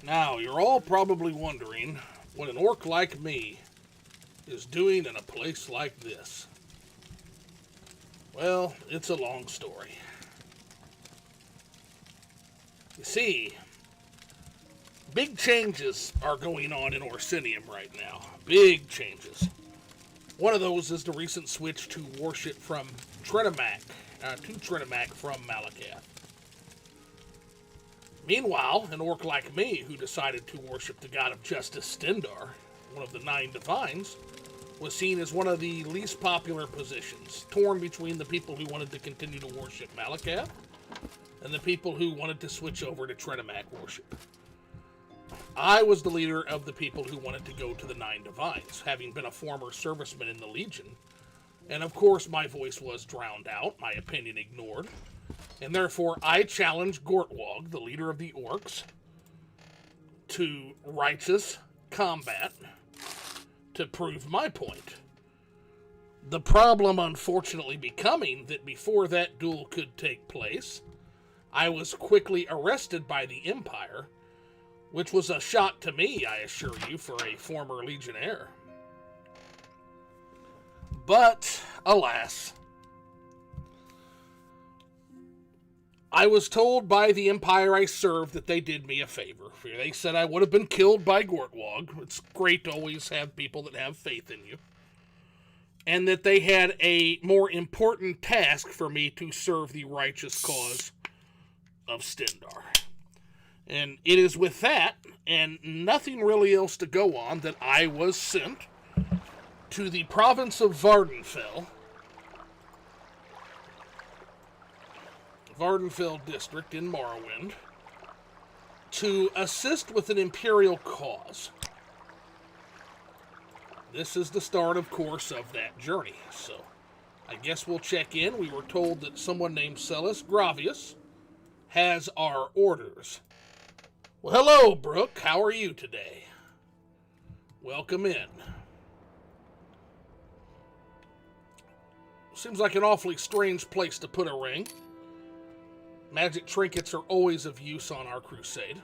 Now, you're all probably wondering what an orc like me is doing in a place like this. Well, it's a long story. You see, big changes are going on in Orsinium right now. Big changes. One of those is the recent switch to worship from Trinimac, from Malakath. Meanwhile, an orc like me, who decided to worship the god of justice Stendarr, one of the 9 divines, was seen as one of the least popular positions, torn between the people who wanted to continue to worship Malakath and the people who wanted to switch over to Trinimac worship. I was the leader of the people who wanted to go to the 9 divines, having been a former serviceman in the Legion, and of course my voice was drowned out, my opinion ignored. And therefore, I challenged Gortwog, the leader of the orcs, to righteous combat to prove my point. The problem, unfortunately, becoming that before that duel could take place, I was quickly arrested by the Empire, which was a shock to me, I assure you, for a former Legionnaire. But, alas, I was told by the Empire I served that they did me a favor. They said I would have been killed by Gortwog. It's great to always have people that have faith in you. And that they had a more important task for me to serve the righteous cause of Stendarr. And it is with that, and nothing really else to go on, that I was sent to the province of Vvardenfell, Vvardenfell district in Morrowind, to assist with an Imperial cause. This is the start, of course, of that journey, so I guess we'll check in. We were told that someone named Celis Gravius has our orders. Well, hello, Brooke. How are you today? Welcome in. Seems like an awfully strange place to put a ring. Magic trinkets are always of use on our crusade.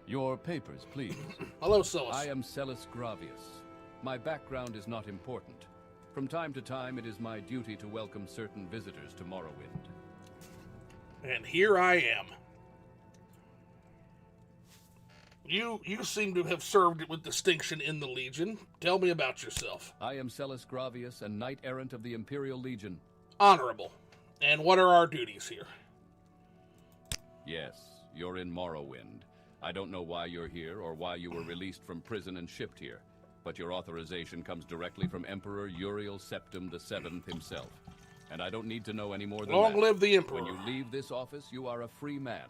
Your papers, please. Hello, Celis. I am Celis Gravius. My background is not important. From time to time, it is my duty to welcome certain visitors to Morrowind. And here I am. You seem to have served with distinction in the Legion. Tell me about yourself. I am Celis Gravius, a knight-errant of the Imperial Legion. Honorable. And what are our duties here? Yes, you're in Morrowind. I don't know why you're here or why you were released from prison and shipped here, but your authorization comes directly from Emperor Uriel Septim VII himself. And I don't need to know any more than that. Long live the Emperor. When you leave this office, you are a free man.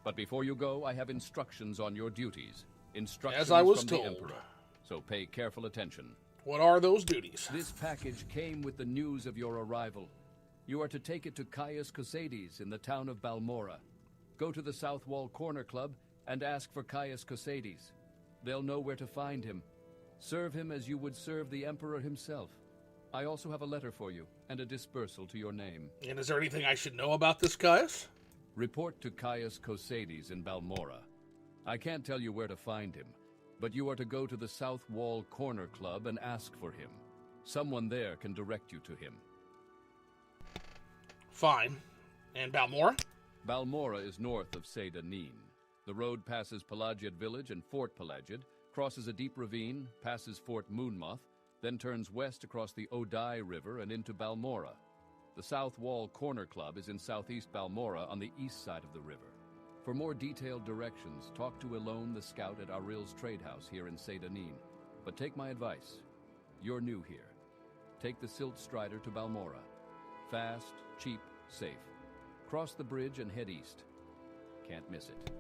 But before you go, I have instructions on your duties. Instructions as I was from told. the Emperor. So pay careful attention. What are those duties? This package came with the news of your arrival. You are to take it to Caius Cosades in the town of Balmora. Go to the South Wall Corner Club and ask for Caius Cosades. They'll know where to find him. Serve him as you would serve the Emperor himself. I also have a letter for you, and a dispersal to your name. And is there anything I should know about this Caius? Report to Caius Cosades in Balmora. I can't tell you where to find him, but you are to go to the South Wall Corner Club and ask for him. Someone there can direct you to him. Fine. And Balmora? Balmora is north of Seda Neen. The road passes Pelagiad Village and Fort Pelagiad, crosses a deep ravine, passes Fort Moonmoth, then turns west across the Odai River and into Balmora. The South Wall Corner Club is in southeast Balmora on the east side of the river. For more detailed directions, talk to Elone the Scout at Aril's Trade House here in Seda Neen. But take my advice. You're new here. Take the Silt Strider to Balmora. Fast, cheap, safe. Cross the bridge and head east. Can't miss it.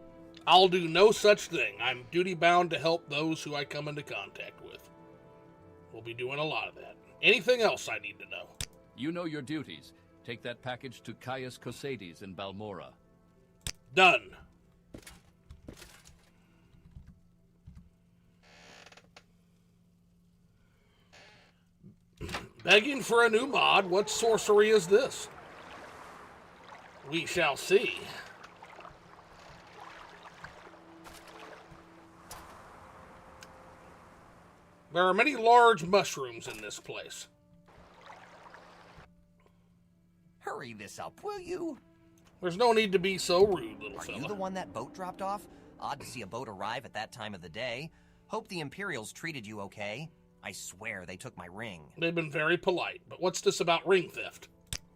I'll do no such thing. I'm duty-bound to help those who I come into contact with. We'll be doing a lot of that. Anything else I need to know? You know your duties. Take that package to Caius Cosades in Balmora. Done. Begging for a new mod? What sorcery is this? We shall see. There are many large mushrooms in this place. Hurry this up, will you? There's no need to be so rude, little Are fella. you the one that boat dropped off? Odd to see a boat arrive at that time of the day. Hope the Imperials treated you okay. I swear they took my ring. They've been very polite, but what's this about ring theft?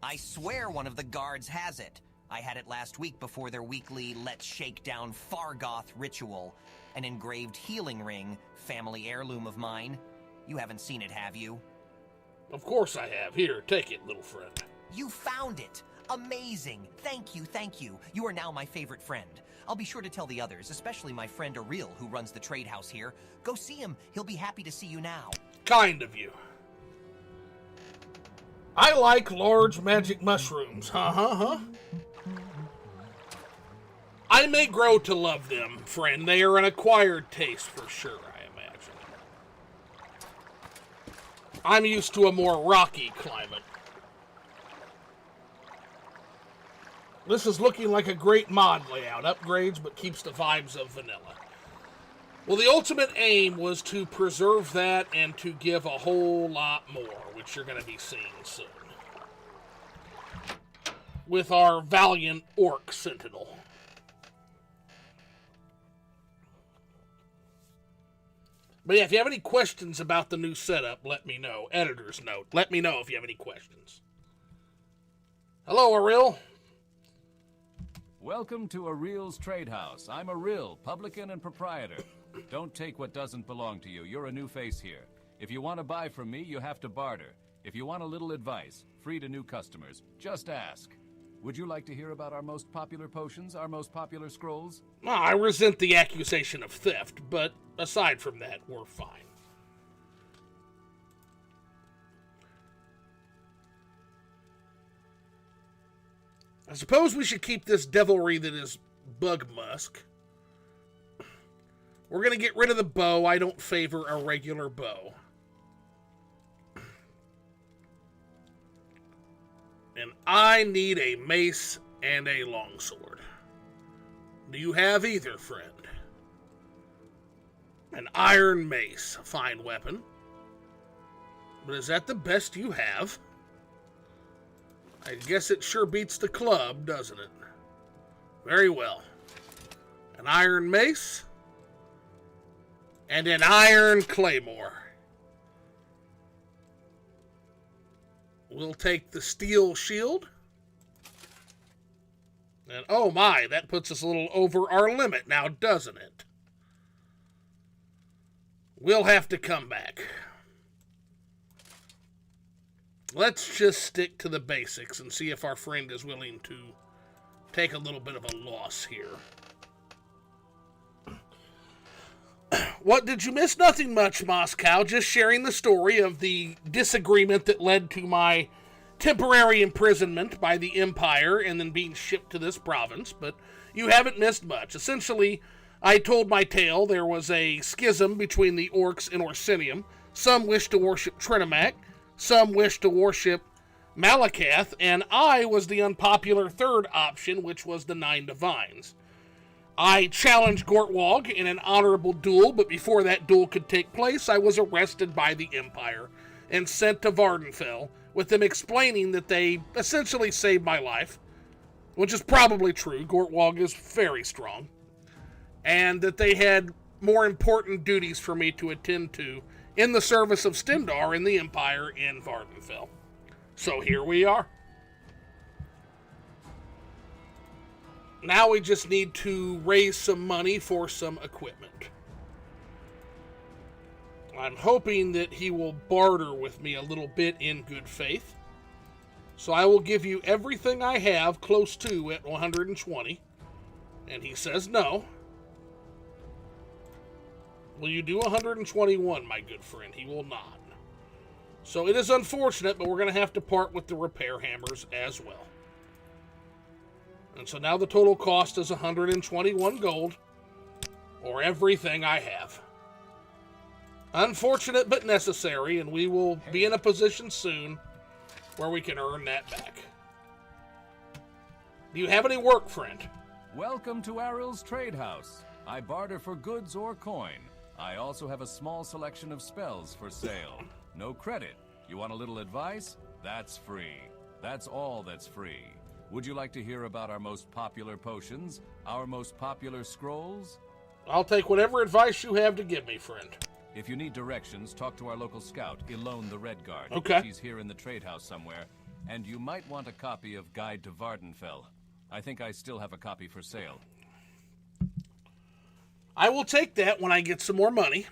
I swear one of the guards has it. I had it last week before their weekly Let's Shake Down Fargoth ritual. An engraved healing ring, family heirloom of mine. You haven't seen it, have you? Of course I have. Here, take it, little friend. You found it! Amazing! Thank you, thank you. You are now my favorite friend. I'll be sure to tell the others, especially my friend Ariel, who runs the trade house here. Go see him. He'll be happy to see you now. Kind of you. I like large magic mushrooms. I may grow to love them, friend. They are an acquired taste for sure, I imagine. I'm used to a more rocky climate. This is looking like a great mod layout. Upgrades, but keeps the vibes of vanilla. Well, the ultimate aim was to preserve that and to give a whole lot more, which you're going to be seeing soon. With our valiant Orc Sentinel. But yeah, if you have any questions about the new setup, let me know. Editor's note. Let me know if you have any questions. Hello, Ariel. Welcome to Ariel's Trade House. I'm Ariel, publican and proprietor. Don't take what doesn't belong to you. You're a new face here. If you want to buy from me, you have to barter. If you want a little advice, free to new customers, just ask. Would you like to hear about our most popular potions, our most popular scrolls? Well, I resent the accusation of theft, but aside from that, we're fine. I suppose we should keep this devilry that is bug musk. We're going to get rid of the bow. I don't favor a regular bow. And I need a mace and a longsword. Do you have either, friend? An iron mace, a fine weapon. But is that the best you have? I guess it sure beats the club, doesn't it? Very well. An iron mace and an iron claymore. We'll take the steel shield. And oh my, that puts us a little over our limit now, doesn't it? We'll have to come back. Let's just stick to the basics and see if our friend is willing to take a little bit of a loss here. What did you miss? Nothing much, Moscow. Just sharing the story of the disagreement that led to my temporary imprisonment by the Empire and then being shipped to this province. But you haven't missed much. Essentially, I told my tale. There was a schism between the Orcs and Orsinium. Some wished to worship Trinimac. Some wished to worship Malakath. And I was the unpopular third option, which was the Nine Divines. I challenged Gortwog in an honorable duel, but before that duel could take place, I was arrested by the Empire and sent to Vvardenfell, with them explaining that they essentially saved my life, which is probably true. Gortwog is very strong, and that they had more important duties for me to attend to in the service of Stendarr and the Empire in Vvardenfell. So here we are. Now we just need to raise some money for some equipment. I'm hoping that he will barter with me a little bit in good faith. So I will give you everything I have close to at 120. And he says no. Will you do 121, my good friend? He will not. So it is unfortunate, but we're going to have to part with the repair hammers as well. And so now the total cost is 121 gold, or everything I have. Unfortunate but necessary, and we will be in a position soon where we can earn that back. Do you have any work, friend? Welcome to Aril's Trade House. I barter for goods or coin. I also have a small selection of spells for sale. No credit. You want a little advice? That's free. That's all that's free. Would you like to hear about our most popular potions? Our most popular scrolls? I'll take whatever advice you have to give me, friend. If you need directions, talk to our local scout, Ilone the Red Guard. Okay. She's here in the trade house somewhere. And you might want a copy of Guide to Vvardenfell. I think I still have a copy for sale. I will take that when I get some more money.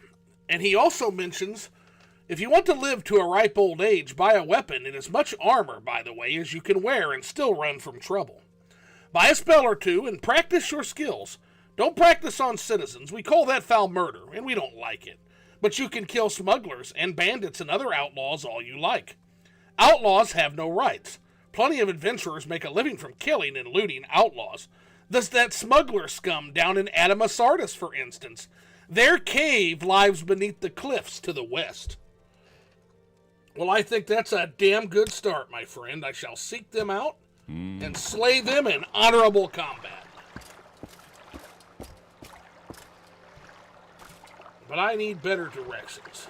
And he also mentions, if you want to live to a ripe old age, buy a weapon in as much armor, by the way, as you can wear and still run from trouble. Buy a spell or two and practice your skills. Don't practice on citizens. We call that foul murder, and we don't like it. But you can kill smugglers and bandits and other outlaws all you like. Outlaws have no rights. Plenty of adventurers make a living from killing and looting outlaws. Thus that smuggler scum down in Adamasartus, for instance. Their cave lies beneath the cliffs to the west. Well, I think that's a damn good start, my friend. I shall seek them out and slay them in honorable combat. But I need better directions.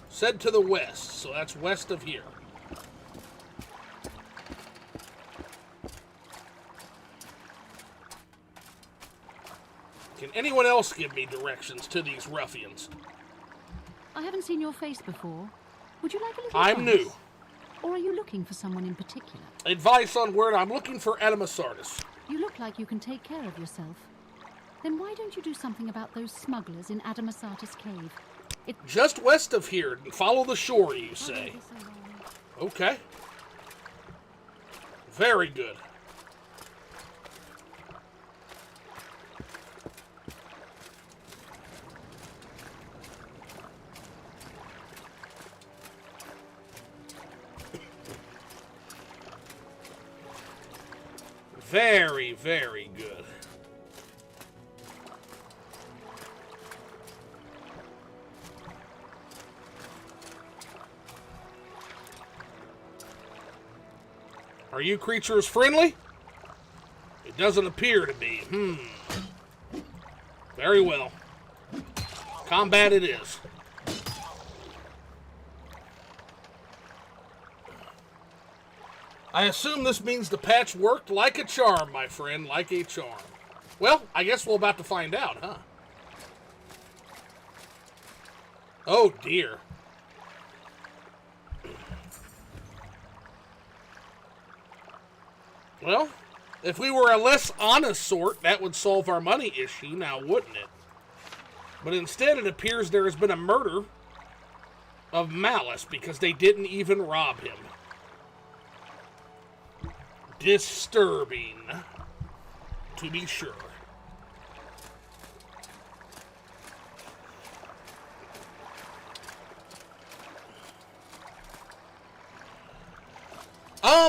Said to the west, so that's west of here. Can anyone else give me directions to these ruffians? I haven't seen your face before. Would you like a little I'm advice? new. Or are you looking for someone in particular? Advice on where I'm looking for Adamasartus. You look like you can take care of yourself. Then why don't you do something about those smugglers in Adamasartus Cave? Just west of here, and follow the shore, you say. Okay. Very good. Very, very good. Are you creatures friendly? It doesn't appear to be. Very well. Combat it is. I assume this means the patch worked like a charm, my friend, like a charm. Well, I guess we're about to find out, huh? Oh, dear. Well, if we were a less honest sort, that would solve our money issue now, wouldn't it? But instead, it appears there has been a murder of malice because they didn't even rob him. Disturbing, to be sure.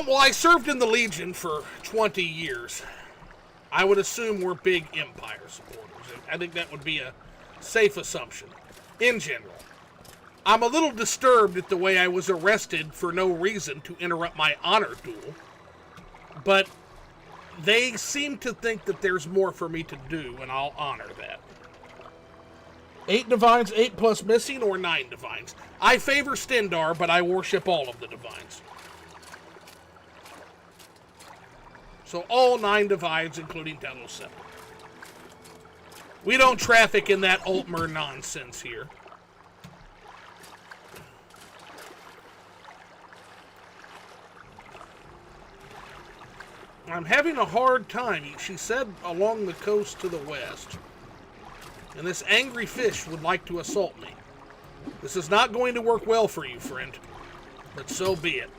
Well, I served in the Legion for 20 years. I would assume we're big Empire supporters. I think that would be a safe assumption, in general. I'm a little disturbed at the way I was arrested for no reason to interrupt my honor duel. But they seem to think that there's more for me to do, and I'll honor that. 8 divines, 8 plus missing, or 9 divines. I favor Stendarr, but I worship all of the divines. So all 9 divines, including Delos 7. We don't traffic in that Altmer nonsense here. I'm having a hard time, she said, along the coast to the west. And this angry fish would like to assault me. This is not going to work well for you, friend. But so be it.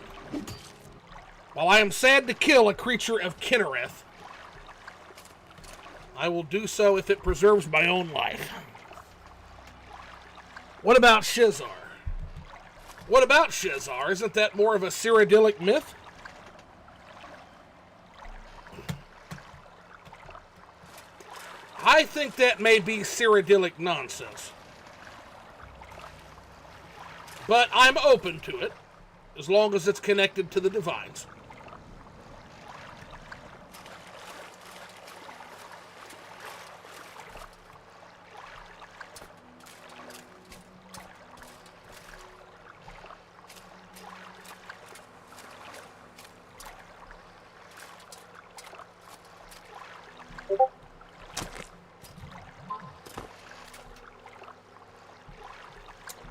While I am sad to kill a creature of Kinnereth, I will do so if it preserves my own life. What about Shizar? What about Shizar? Isn't that more of a Cyrodiilic myth? I think that may be Cyrodiilic nonsense. But I'm open to it, as long as it's connected to the Divines.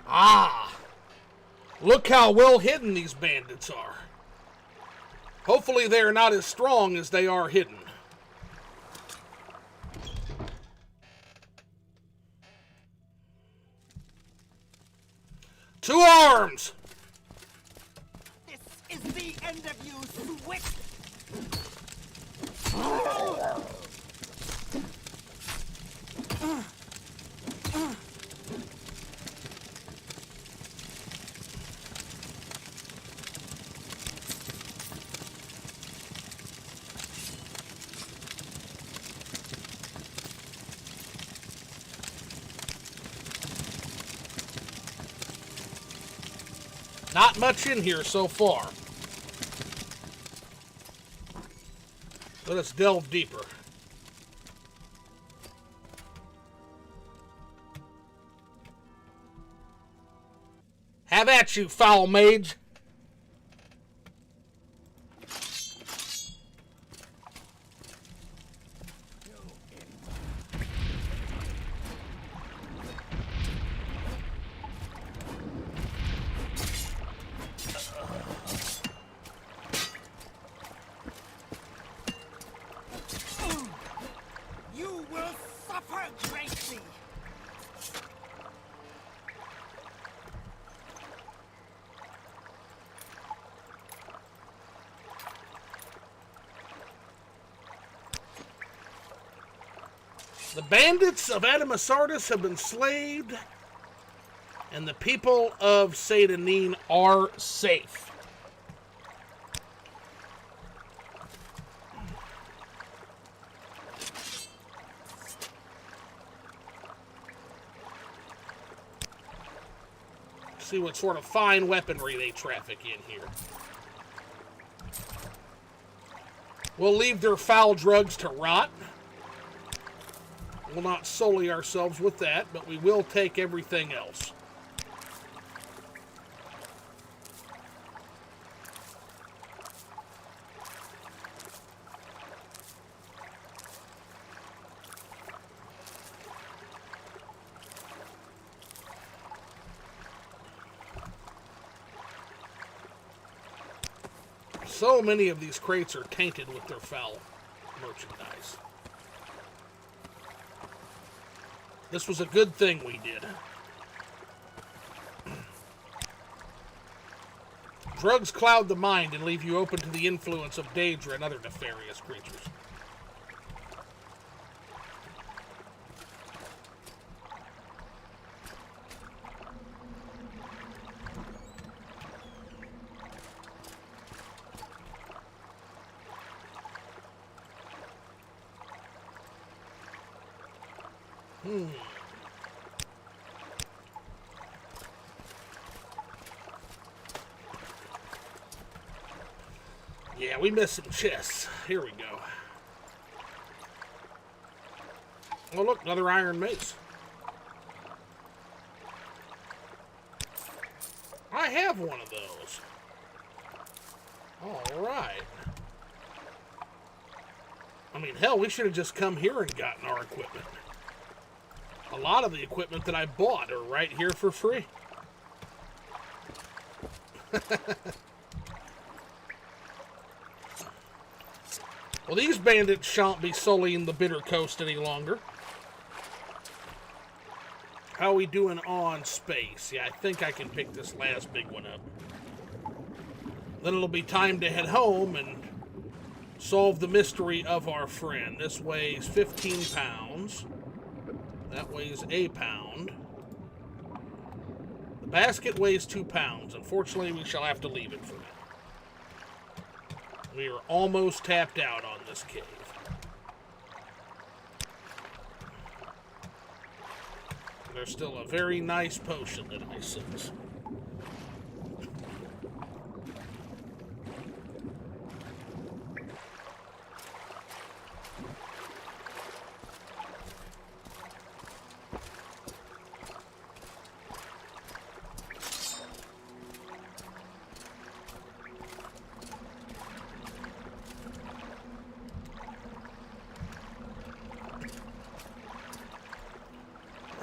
Ah! Look how well hidden these bandits are. Hopefully they are not as strong as they are hidden. To arms! This is the end of you, Swit! Not much in here so far. Let us delve deeper. Have at you, foul mage! You will suffer greatly! The bandits of Adamasartus have been slayed, and the people of Seda Neen are safe. See what sort of fine weaponry they traffic in here. We'll leave their foul drugs to rot. We'll not sully ourselves with that, but we will take everything else. So many of these crates are tainted with their foul merchandise. This was a good thing we did. Drugs cloud the mind and leave you open to the influence of Daedra and other nefarious creatures. Yeah, we missed some chests. Here we go. Oh, look, another iron mace. I have one of those. All right. I mean, hell, we should have just come here and gotten our equipment. A lot of the equipment that I bought are right here for free. Well, these bandits shan't be sullying the bitter coast any longer. How are we doing on space? Yeah, I think I can pick this last big one up. Then it'll be time to head home and solve the mystery of our friend. This weighs 15 pounds. That weighs a pound. The basket weighs 2 pounds. Unfortunately, we shall have to leave it for now. We are almost tapped out on this cave. There's still a very nice potion that I sense.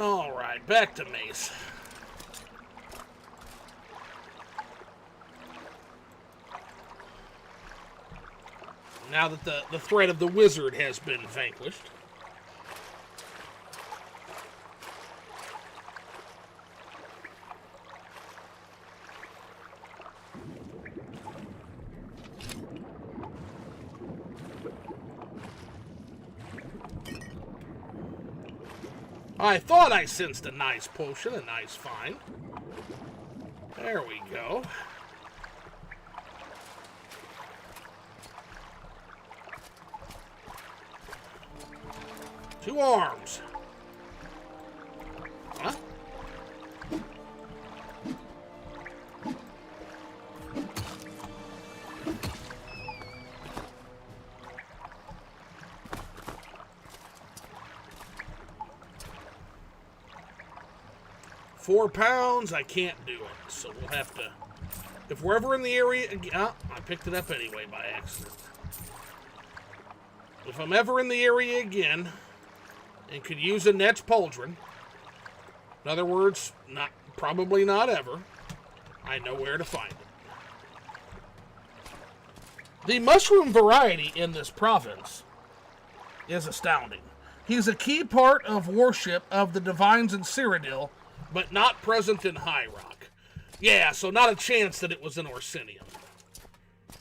Alright, back to Mace. Now that the threat of the wizard has been vanquished. I thought I sensed a nice potion, a nice find. There we go. Two arms. Huh? £4, I can't do it, so we'll have to... If we're ever in the area again... Oh, I picked it up anyway by accident. If I'm ever in the area again and could use a Netch Pauldron, in other words, probably not ever, I know where to find it. The mushroom variety in this province is astounding. He's a key part of worship of the divines in Cyrodiil, but not present in High Rock. Yeah, so not a chance that it was in Orsinium.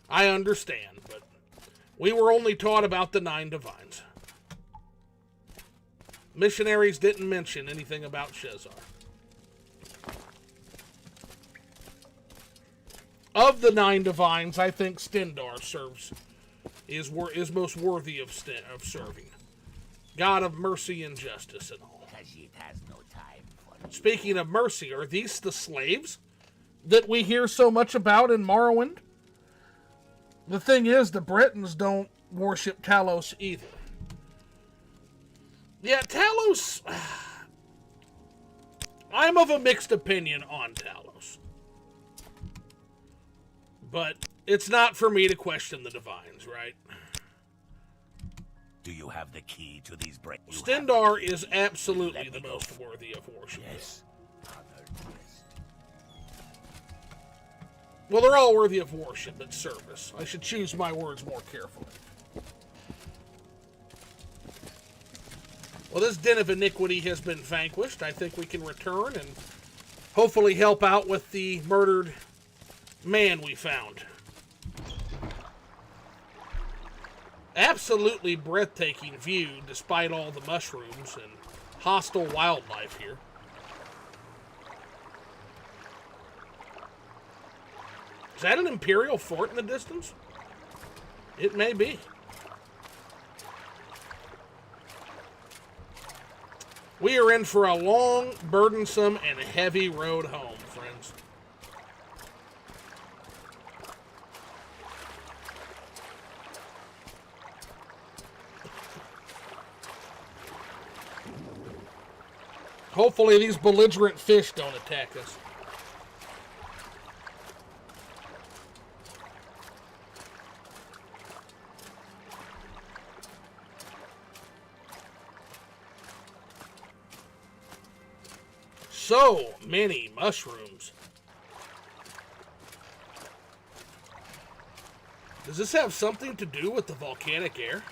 I understand, but we were only taught about the 9 divines. Missionaries didn't mention anything about Shezar. Of the 9 divines, I think Stendarr is most worthy of serving. God of mercy and justice and all. Speaking of mercy, are these the slaves that we hear so much about in Morrowind? The thing is, the Britons don't worship Talos either. Yeah, Talos... I'm of a mixed opinion on Talos. But it's not for me to question the divines, right? Do you have the key to these breaks? Stendarr is absolutely the most worthy of worship. Yes. Well, they're all worthy of worship and service. I should choose my words more carefully. Well, this den of iniquity has been vanquished. I think we can return and hopefully help out with the murdered man we found. Absolutely breathtaking view despite all the mushrooms and hostile wildlife here. Is that an Imperial fort in the distance? It may be. We are in for a long, burdensome, and heavy road home, friends. Hopefully these belligerent fish don't attack us. So many mushrooms. Does this have something to do with the volcanic air?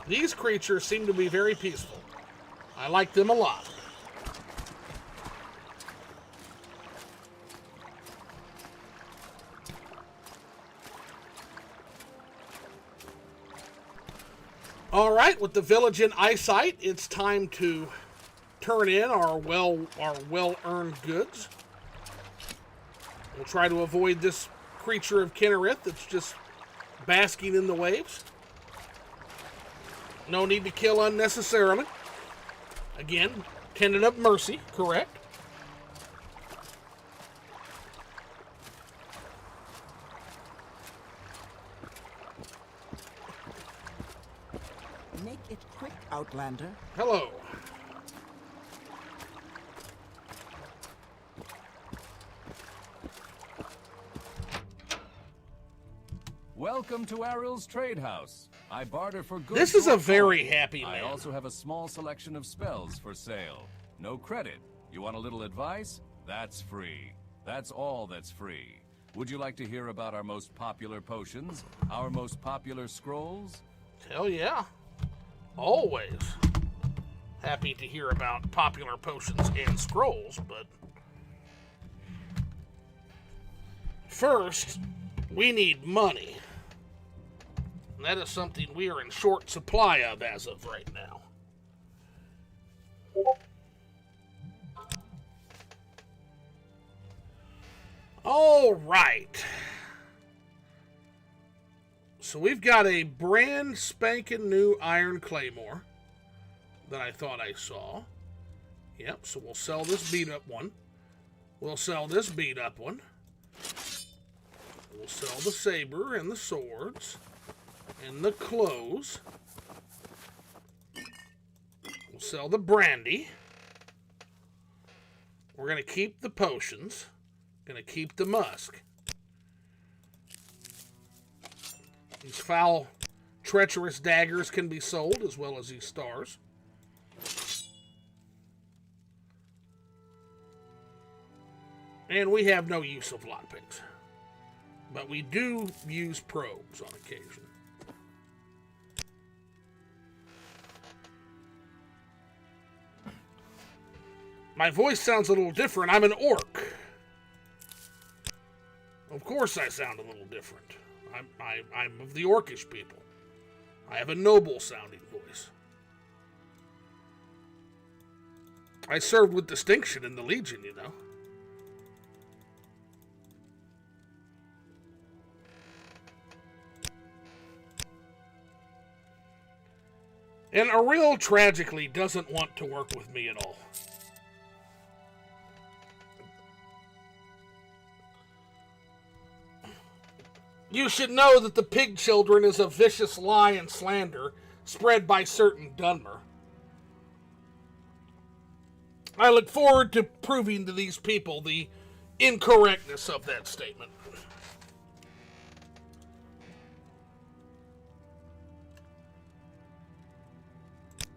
These creatures seem to be very peaceful. I like them a lot. All right, with the village in eyesight, it's time to turn in our well-earned goods. We'll try to avoid this creature of Kinnereth that's just basking in the waves. No need to kill unnecessarily. Again, tenant of mercy, correct? it quick, Outlander. Hello. Welcome to Aril's Trade House. I barter for goods. This is or a very coin. happy I man. also have a small selection of spells for sale. No credit. You want a little advice? That's free. That's all that's free. Would you like to hear about our most popular potions? Our most popular scrolls? Hell yeah. Always. Happy to hear about popular potions and scrolls, but... First, we need money. And that is something we are in short supply of as of right now. All right. So we've got a brand spanking new Iron Claymore that I thought I saw. Yep, so we'll sell this beat up one. We'll sell this beat up one. We'll sell the saber and the swords and the clothes. We'll sell the brandy. We're going to keep the potions. Going to keep the musk. These foul, treacherous daggers can be sold, as well as these stars. And we have no use of lockpicks. But we do use probes on occasion. My voice sounds a little different. I'm an orc. Of course I sound a little different. I'm of the orcish people. I have a noble-sounding voice. I served with distinction in the Legion, you know. And Aril tragically doesn't want to work with me at all. You should know that the Pig Children is a vicious lie and slander spread by certain Dunmer. I look forward to proving to these people the incorrectness of that statement.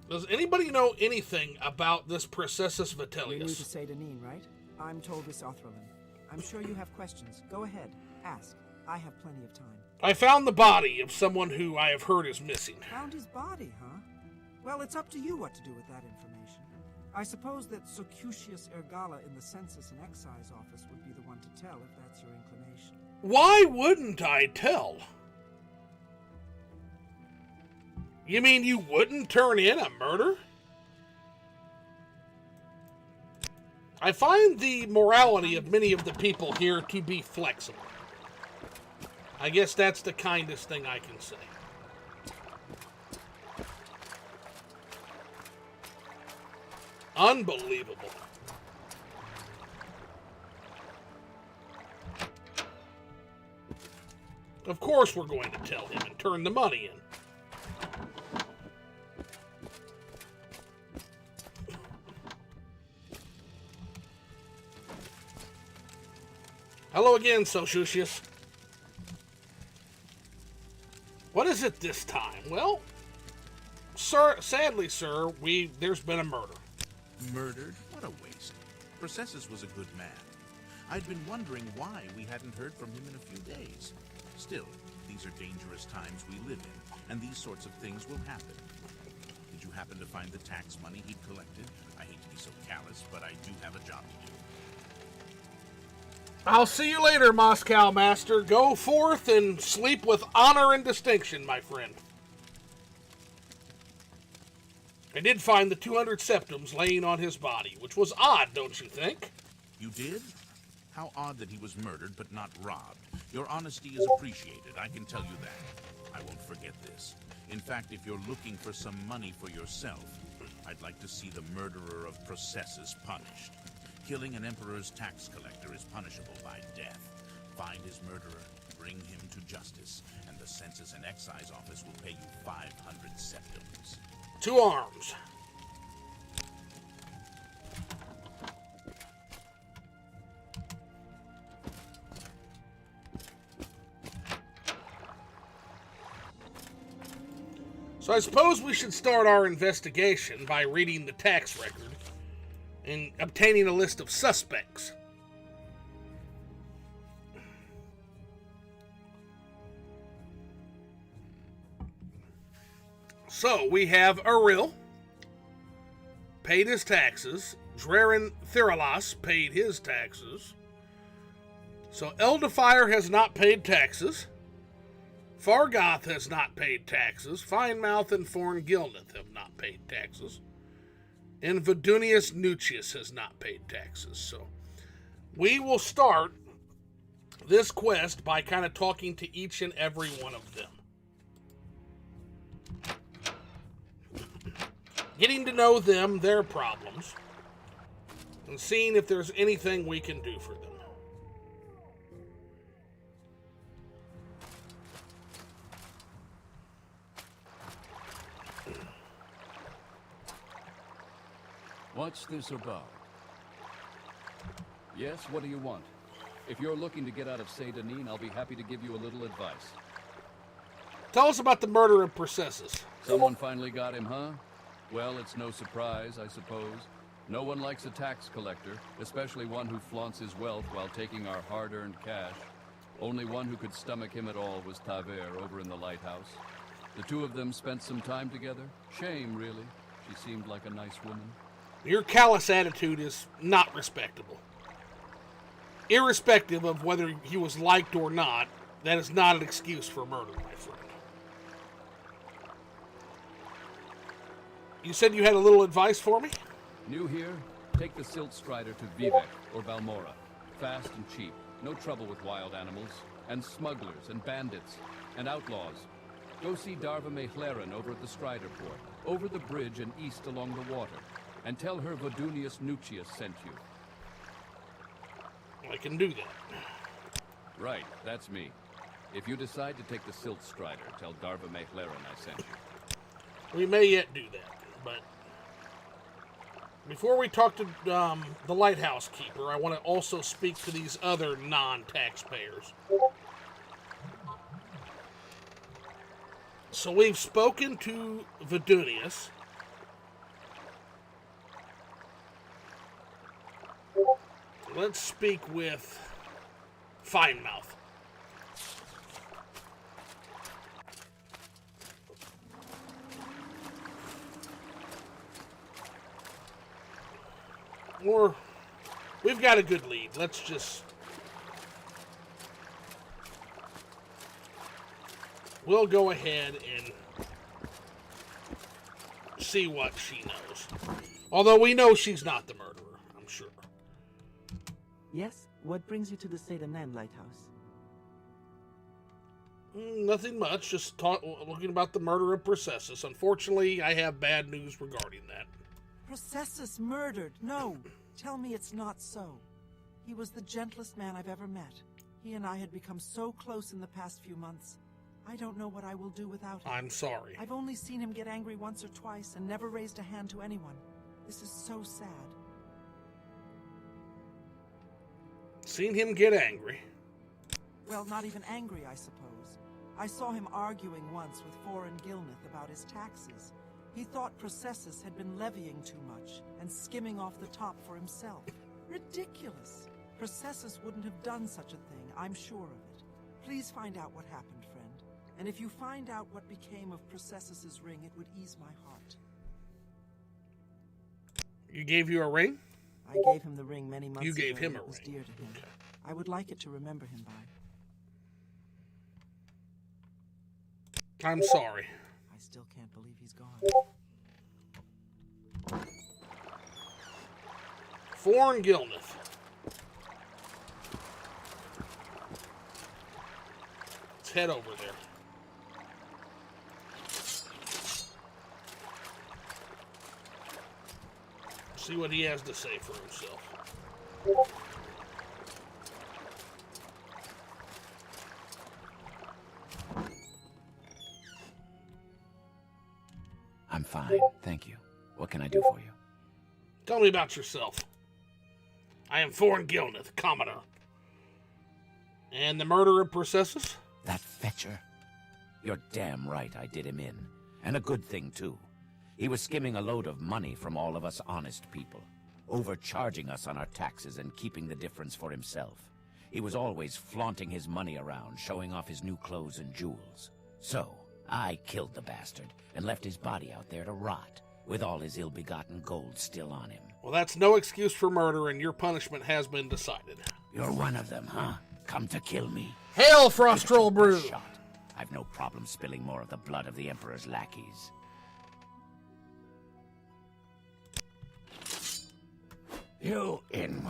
Does anybody know anything about this Processus You're new to Vitellius? Seyda Neen, right? I'm Tolvis Othrolin. I'm sure you have questions. Go ahead. Ask. I have plenty of time. I found the body of someone who I have heard is missing. Found his body, huh? Well, it's up to you what to do with that information. I suppose that Socutius Ergala in the Census and Excise office would be the one to tell if that's your inclination. Why wouldn't I tell? You mean you wouldn't turn in a murder? I find the morality of many of the people here to be flexible. I guess that's the kindest thing I can say. Unbelievable. Of course we're going to tell him and turn the money in. Hello again, Socutius. What is it this time? Well, sir, sadly, sir, there's been a murder. Murdered? What a waste. Processus was a good man. I'd been wondering why we hadn't heard from him in a few days. Still, these are dangerous times we live in, and these sorts of things will happen. Did you happen to find the tax money he'd collected? I hate to be so callous, but I do have a job to do. I'll see you later, Moscow Master. Go forth and sleep with honor and distinction, my friend. I did find the 200 septums laying on his body, which was odd, don't you think? You did? How odd that he was murdered but not robbed. Your honesty is appreciated, I can tell you that. I won't forget this. In fact, if you're looking for some money for yourself, I'd like to see the murderer of Processus punished. Killing an emperor's tax collector is punishable by death. Find his murderer, bring him to justice, and the Census and Excise Office will pay you 500 septums. 2 arms. So I suppose we should start our investigation by reading the tax record and obtaining a list of suspects. So we have Aril, paid his taxes. Draren Theralos paid his taxes. So Eldefier has not paid taxes. Fargoth has not paid taxes. Finemouth and Forn-Gilneth have not paid taxes. And Vidunius Nucius has not paid taxes. So we will start this quest by kind of talking to each and every one of them. Getting to know them, their problems, and seeing if there's anything we can do for them. What's this about? Yes, what do you want? If you're looking to get out of Seyda-Neen, I'll be happy to give you a little advice. Tell us about the murder of Processus. Someone finally got him, huh? Well, it's no surprise, I suppose. No one likes a tax collector, especially one who flaunts his wealth while taking our hard-earned cash. Only one who could stomach him at all was Taver over in the lighthouse. The two of them spent some time together. Shame, really. She seemed like a nice woman. Your callous attitude is not respectable. Irrespective of whether he was liked or not, that is not an excuse for murder, my friend. You said you had a little advice for me? New here? Take the Silt Strider to Vivek or Balmora. Fast and cheap. No trouble with wild animals. And smugglers and bandits. And outlaws. Go see Darva Mechlaren over at the Strider Port. Over the bridge and east along the water. And tell her Vidunius Nucius sent you. I can do that. Right, that's me. If you decide to take the Silt Strider, tell Darva Mechlaren I sent you. We may yet do that, but before we talk to the lighthouse keeper, I want to also speak to these other non-taxpayers. So we've spoken to Vidunius. Let's speak with Finemouth. Or, we've got a good lead. Let's just... We'll go ahead and see what she knows. Although we know she's not the murderer, I'm sure. Yes? What brings you to the Seyda-Neen lighthouse? Nothing much, just looking about the murder of Processus. Unfortunately, I have bad news regarding that. Processus murdered? No. Tell me it's not so. He was the gentlest man I've ever met. He and I had become so close in the past few months. I don't know what I will do without him. I'm sorry. I've only seen him get angry once or twice and never raised a hand to anyone. This is so sad. Seen him get angry. Well, not even angry, I suppose. I saw him arguing once with Forn-Gilneth about his taxes. He thought Processus had been levying too much and skimming off the top for himself. Ridiculous. Processus wouldn't have done such a thing, I'm sure of it. Please find out what happened, friend. And if you find out what became of Processus's ring, it would ease my heart. You gave you a ring? I gave him the ring many months ago. You gave him a it was ring. dear to him. Okay. I would like it to remember him by. I'm sorry. I still can't believe he's gone. Forn-Gilneth. Let's head over there. See what he has to say for himself. I'm fine, thank you. What can I do for you? Tell me about yourself. I am Thorin Gilneth, commoner. And the murder of Processus? That fetcher? You're damn right I did him in. And a good thing, too. He was skimming a load of money from all of us honest people, overcharging us on our taxes and keeping the difference for himself. He was always flaunting his money around, showing off his new clothes and jewels. So, I killed the bastard and left his body out there to rot, with all his ill-begotten gold still on him. Well, that's no excuse for murder, and your punishment has been decided. You're one of them, huh? Come to kill me? Hail, Frostroll Brew! Shot. I've no problem spilling more of the blood of the Emperor's lackeys. You in.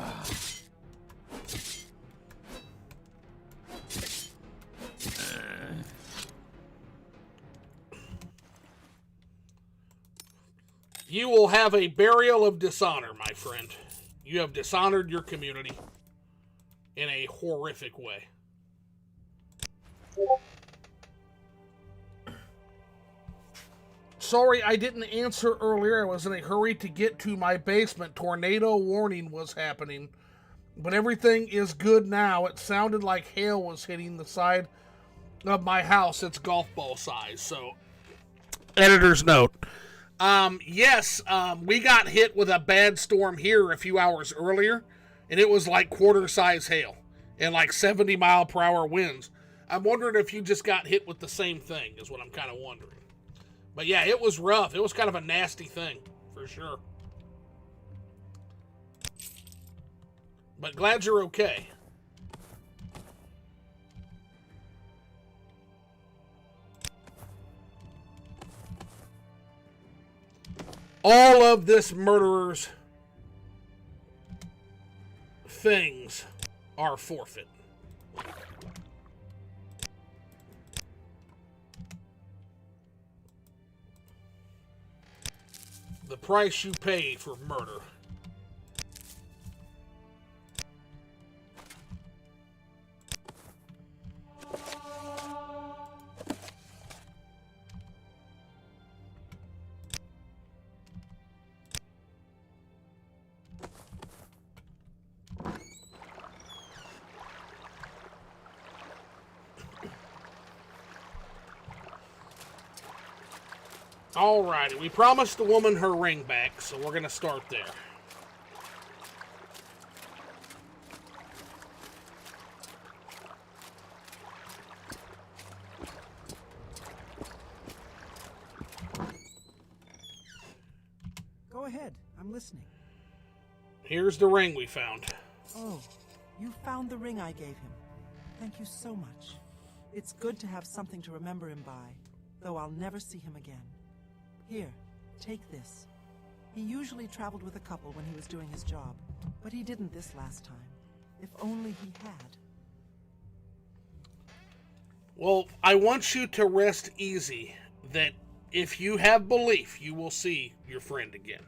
You will have a burial of dishonor, my friend. You have dishonored your community in a horrific way. Sorry I didn't answer earlier. I was in a hurry to get to my basement. Tornado warning was happening. But everything is good now. It sounded like hail was hitting the side of my house. It's golf ball size. So, editor's note. Yes, we got hit with a bad storm here a few hours earlier. And it was like quarter-size hail. And like 70-mile-per-hour winds. I'm wondering if you just got hit with the same thing, is what I'm kind of wondering. But yeah, it was rough. It was kind of a nasty thing, for sure. But glad you're okay. All of this murderer's things are forfeit. The price you pay for murder. Alrighty, we promised the woman her ring back, so we're gonna start there. Go ahead, I'm listening. Here's the ring we found. Oh, you found the ring I gave him. Thank you so much. It's good to have something to remember him by, though I'll never see him again. Here, take this. He usually traveled with a couple when he was doing his job, but he didn't this last time. If only he had. Well, I want you to rest easy that if you have belief, you will see your friend again.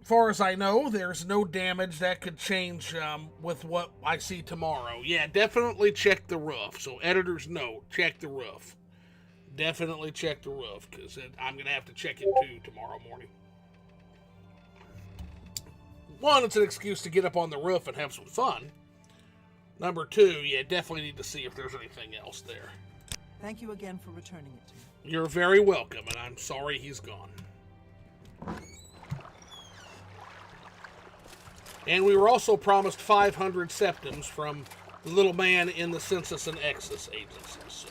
As far as I know, there's no damage that could change with what I see tomorrow. Yeah, definitely check the roof. So, editor's note, check the roof. Definitely check the roof, because I'm going to have to check it too tomorrow morning. One, it's an excuse to get up on the roof and have some fun. Number two, yeah, definitely need to see if there's anything else there. Thank you again for returning it to me. You're very welcome, and I'm sorry he's gone. And we were also promised 500 septims from the little man in the Census and Excess agencies. So.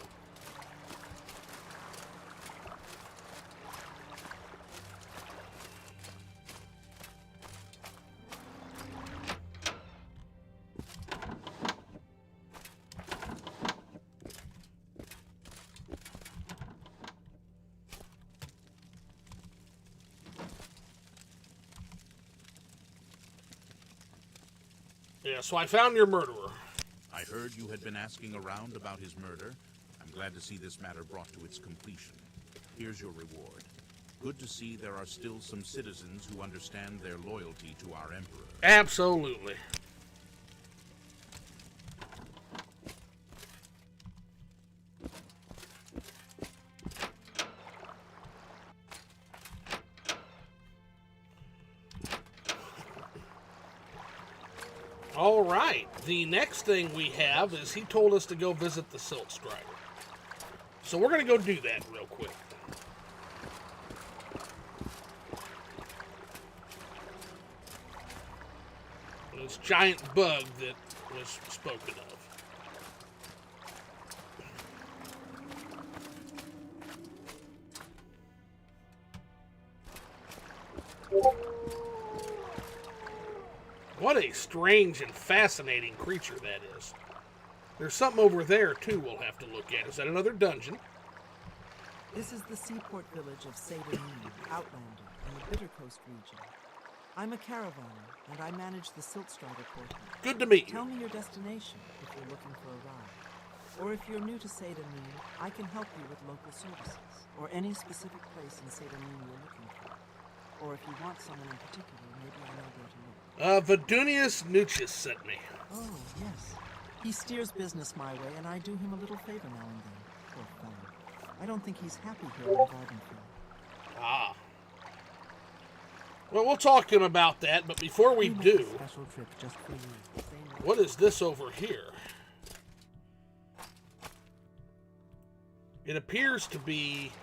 Yeah, so I found your murderer. I heard you had been asking around about his murder. I'm glad to see this matter brought to its completion. Here's your reward. Good to see there are still some citizens who understand their loyalty to our Emperor. Absolutely. All right. The next thing we have is he told us to go visit the Silt Strider. So we're going to go do that real quick. This giant bug that was spoken of. What a strange and fascinating creature that is. There's something over there, too, we'll have to look at. Is that another dungeon? This is the seaport village of Seder Outlander, in the Bitter Coast region. I'm a caravaner, and I manage the Silt Strider portal. Good to meet you. Tell me your destination if you're looking for a ride. Or if you're new to Seder I can help you with local services, or any specific place in Seder you're looking for. Or if you want someone in particular, maybe I know where to look. Vardunius Nucius sent me. Oh, yes. He steers business my way, and I do him a little favor now and then. Poor fellow. I don't think he's happy here in Vvardenfell. Ah. Well, we'll talk to him about that, but before we do, Special trip just for you. what is this over here? It appears to be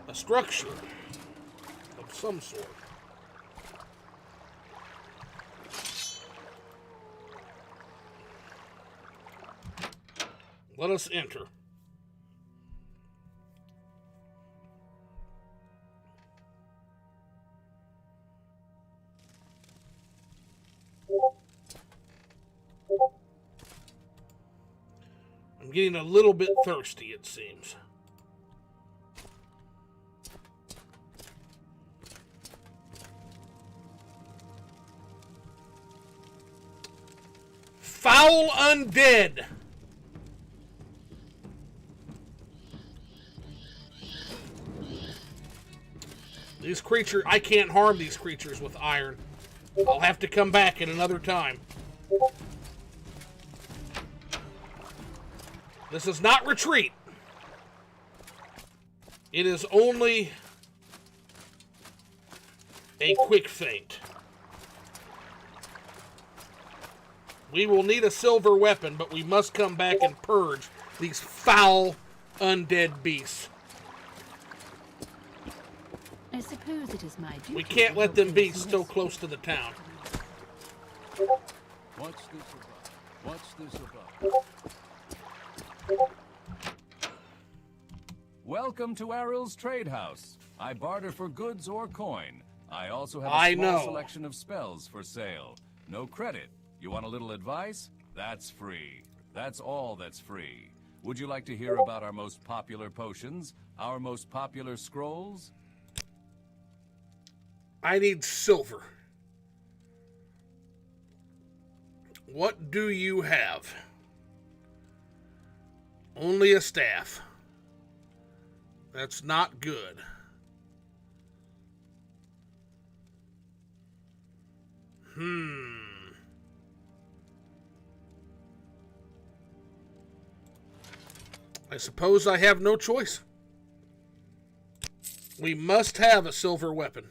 a structure of some sort. Let us enter. I'm getting a little bit thirsty, it seems. Foul undead! These creatures, I can't harm these creatures with iron. I'll have to come back at another time. This is not retreat. It is only a quick feint. We will need a silver weapon, but we must come back and purge these foul undead beasts. I suppose it is my duty. We can't let them be so close to the town. What's this about? What's this about? Welcome to Aril's Trade House. I barter for goods or coin. I also have a small selection of spells for sale. No credit. You want a little advice? That's free. That's all that's free. Would you like to hear about our most popular potions? Our most popular scrolls? I need silver. What do you have? Only a staff. That's not good. I suppose I have no choice. We must have a silver weapon.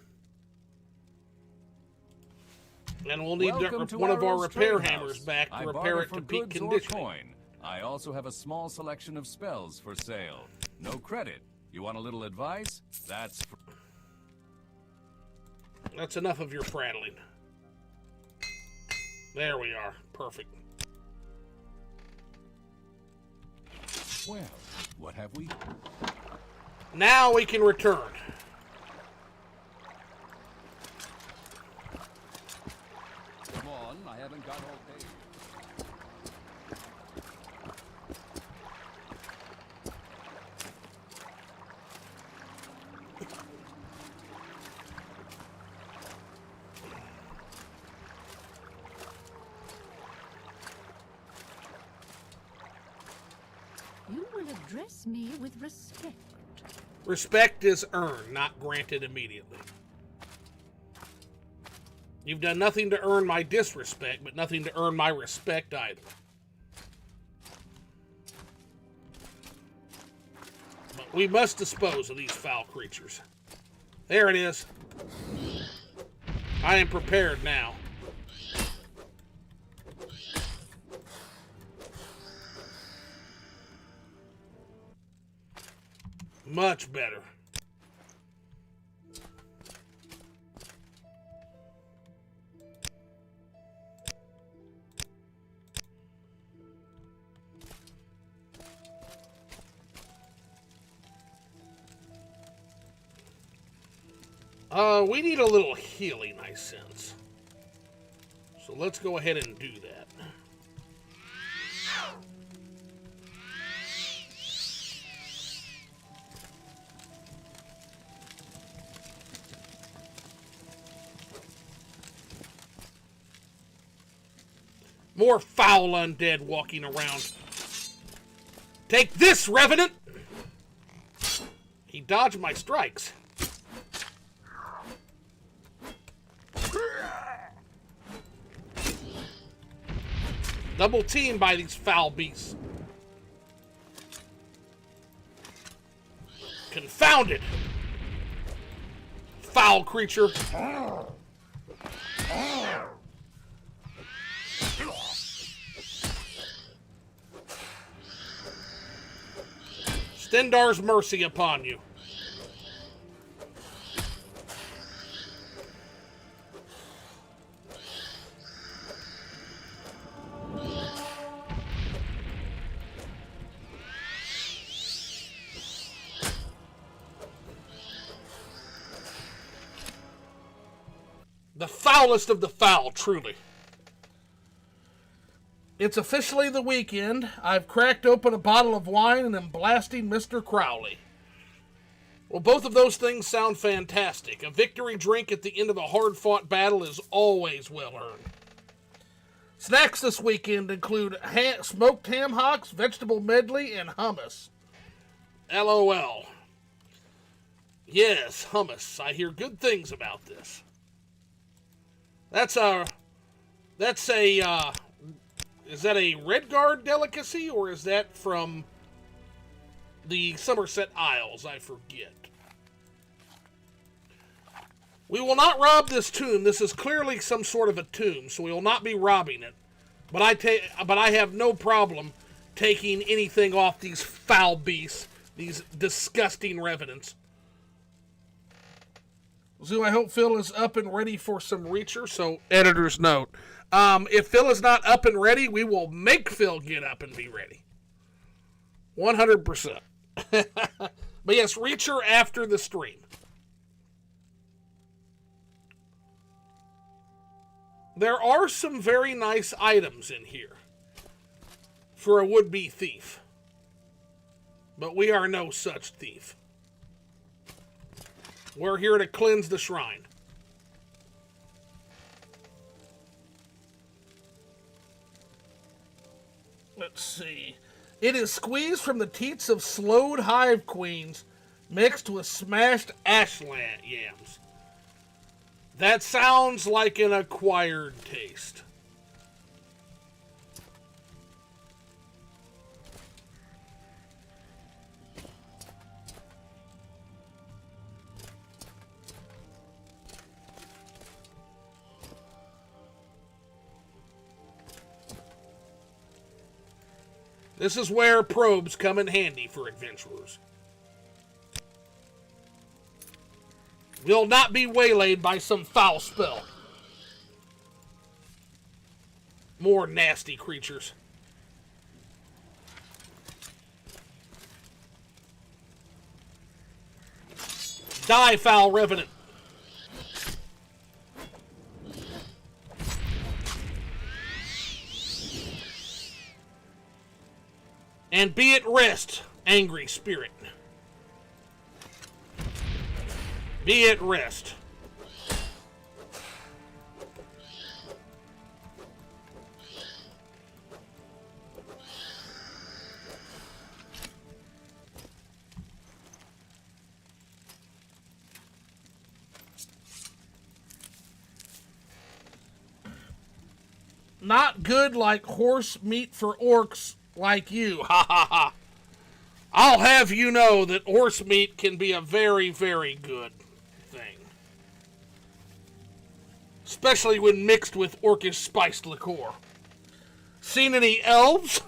And we'll need one of our repair hammers back to repair it to peak condition. I also have a small selection of spells for sale. No credit. You want a little advice? That's enough of your prattling. There we are. Perfect. Well, what have we? Now we can return. Come on, I haven't got all day. You will address me with respect. Respect is earned, not granted immediately. You've done nothing to earn my disrespect, but nothing to earn my respect either. But we must dispose of these foul creatures. There it is. I am prepared now. Much better. We need a little healing, I sense. So let's go ahead and do that. More foul undead walking around. Take this, Revenant! He dodged my strikes. Double teamed by these foul beasts. Confounded! Foul creature. Stendarr's mercy upon you. The foulest of the foul, truly. It's officially the weekend. I've cracked open a bottle of wine and am blasting Mr. Crowley. Well, both of those things sound fantastic. A victory drink at the end of a hard-fought battle is always well-earned. Snacks this weekend include smoked ham hocks, vegetable medley, and hummus. LOL. Yes, hummus. I hear good things about this. Is that a Redguard delicacy, or is that from the Somerset Isles? I forget. We will not rob this tomb. This is clearly some sort of a tomb, so we will not be robbing it. But I have no problem taking anything off these foul beasts, these disgusting revenants. Zoo, I hope Phil is up and ready for some Reacher, so editor's note. If Phil is not up and ready, we will make Phil get up and be ready. 100%. But yes, Reacher after the stream. There are some very nice items in here for a would-be thief. But we are no such thief. We're here to cleanse the shrine. Let's see. It is squeezed from the teats of slowed hive queens mixed with smashed ash yams. That sounds like an acquired taste. This is where probes come in handy for adventurers. Will not be waylaid by some foul spell. More nasty creatures. Die, foul revenant. And be at rest, angry spirit. Be at rest. Not good like horse meat for orcs like you. Ha ha ha. I'll have you know that horse meat can be a very, very good thing. Especially when mixed with orcish spiced liqueur. Seen any elves?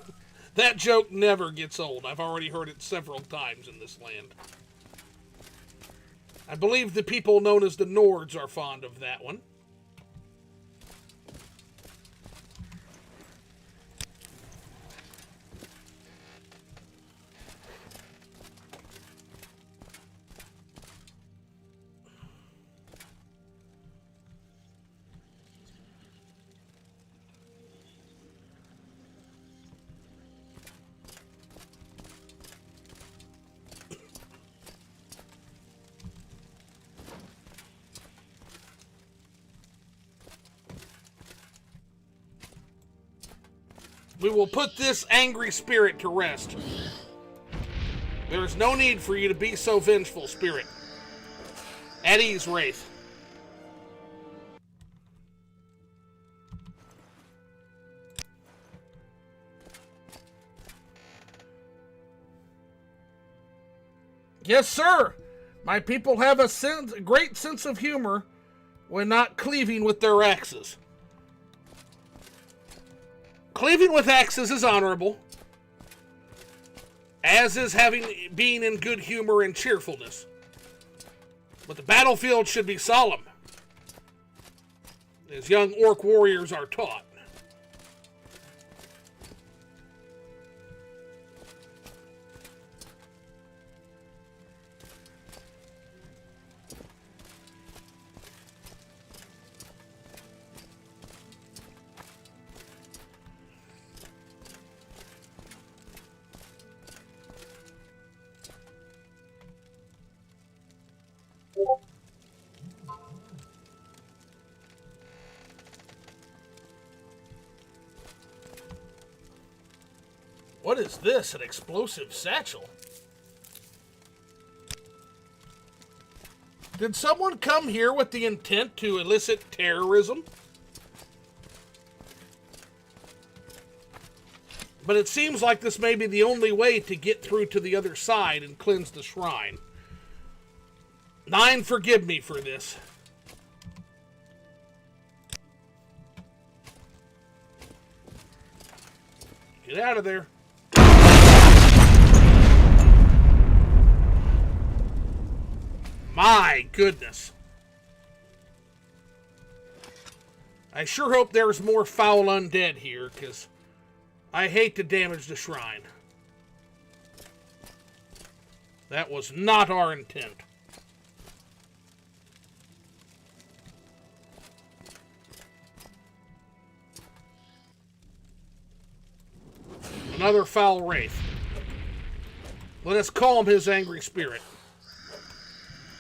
That joke never gets old. I've already heard it several times in this land. I believe the people known as the Nords are fond of that one. We will put this angry spirit to rest. There is no need for you to be so vengeful, spirit. At ease, Wraith. Yes, sir. My people have a great sense of humor when not cleaving with their axes. Cleaving with axes is honorable, as is being in good humor and cheerfulness. But the battlefield should be solemn, as young orc warriors are taught. What is this? An explosive satchel? Did someone come here with the intent to elicit terrorism? But it seems like this may be the only way to get through to the other side and cleanse the shrine. Nine, forgive me for this. Get out of there. My goodness. I sure hope there's more foul undead here, because I hate to damage the shrine. That was not our intent. Another foul wraith. Let us calm his angry spirit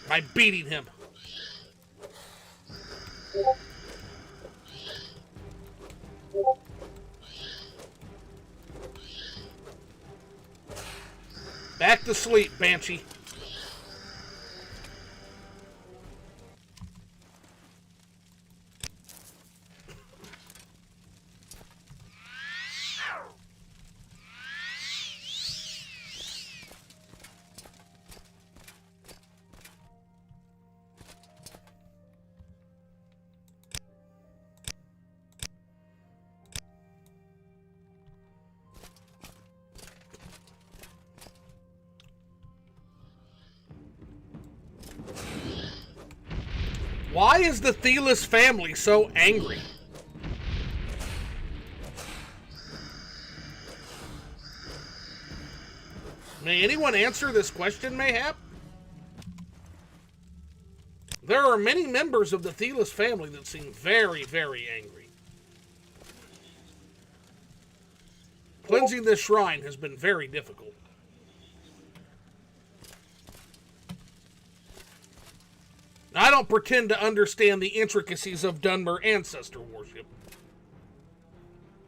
by beating him. Back to sleep, Banshee. Why is the Thelis family so angry? May anyone answer this question, mayhap? There are many members of the Thelis family that seem very, very angry. Cleansing this shrine has been very difficult. Now, I don't pretend to understand the intricacies of Dunmer ancestor worship,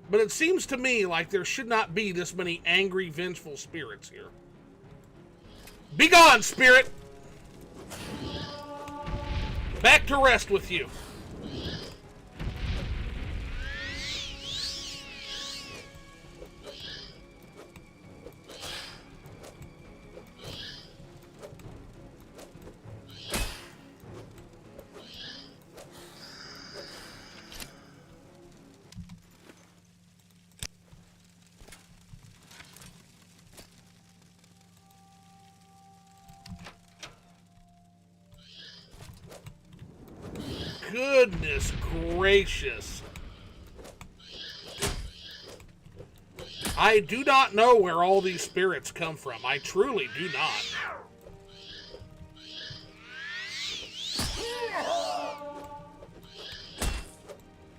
but it seems to me like there should not be this many angry, vengeful spirits here. Be gone, spirit! Back to rest with you. goodness gracious. I do not know where all these spirits come from. I truly do not.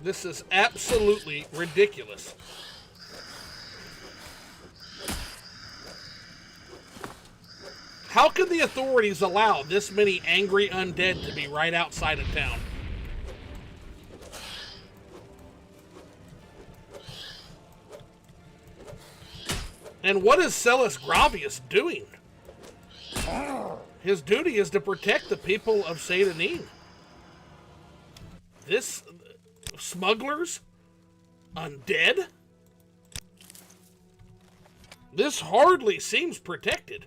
This is absolutely ridiculous. How can the authorities allow this many angry undead to be right outside of town? And what is Celis Gravius doing? His duty is to protect the people of Seda Neen. This... smugglers? Undead? This hardly seems protected.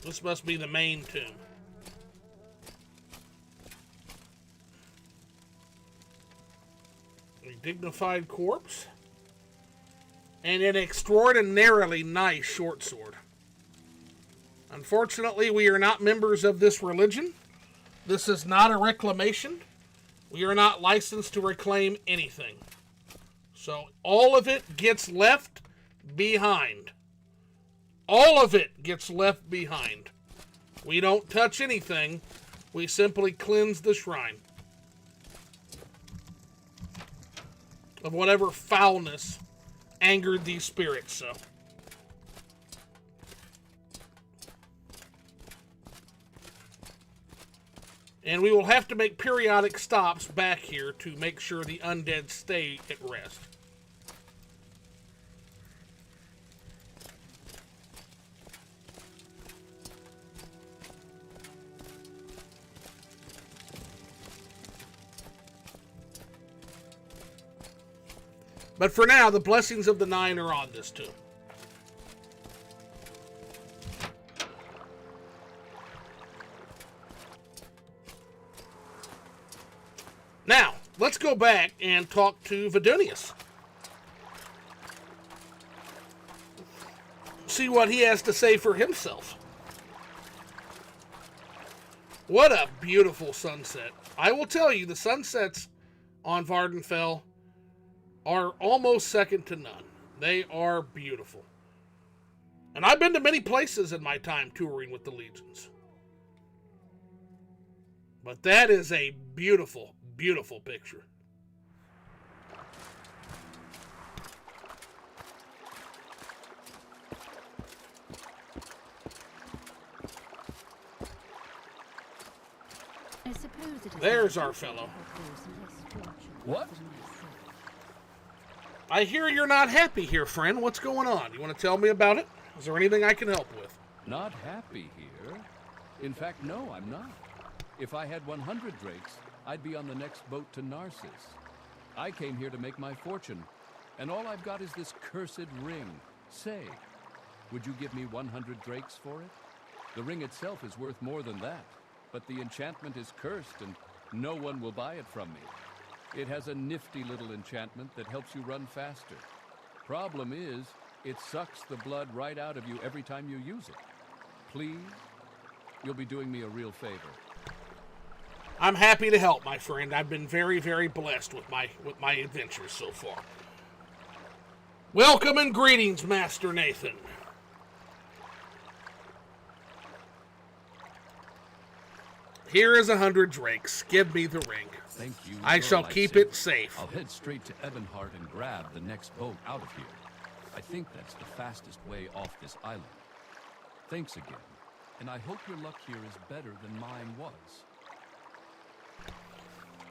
This must be the main tomb. A dignified corpse. And an extraordinarily nice short sword. Unfortunately, we are not members of this religion. This is not a reclamation. We are not licensed to reclaim anything. So all of it gets left behind. All of it gets left behind. We don't touch anything. We simply cleanse the shrine of whatever foulness angered these spirits so. And we will have to make periodic stops back here to make sure the undead stay at rest. But for now, the blessings of the Nine are on this tomb. Now, let's go back and talk to Vvardenfell. See what he has to say for himself. What a beautiful sunset. I will tell you, the sunsets on Vvardenfell are almost second to none. They are beautiful. And I've been to many places in my time touring with the Legions. But that is a beautiful, beautiful picture. I suppose it is. There's our fellow. What? I hear you're not happy here, friend. What's going on? You want to tell me about it? Is there anything I can help with? Not happy here. In fact, no, I'm not. If I had 100 drakes, I'd be on the next boat to Narcissus. I came here to make my fortune, and all I've got is this cursed ring. Say, would you give me 100 drakes for it? The ring itself is worth more than that, but the enchantment is cursed, and no one will buy it from me. It has a nifty little enchantment that helps you run faster. Problem is, it sucks the blood right out of you every time you use it. Please, you'll be doing me a real favor. I'm happy to help, my friend. I've been very, very blessed with my adventures so far. Welcome and greetings, Master Nathan. Here is 100 drakes. Give me the ring. Thank you. I shall keep it safe. I'll head straight to Ebonheart and grab the next boat out of here. I think that's the fastest way off this island. Thanks again, and I hope your luck here is better than mine was.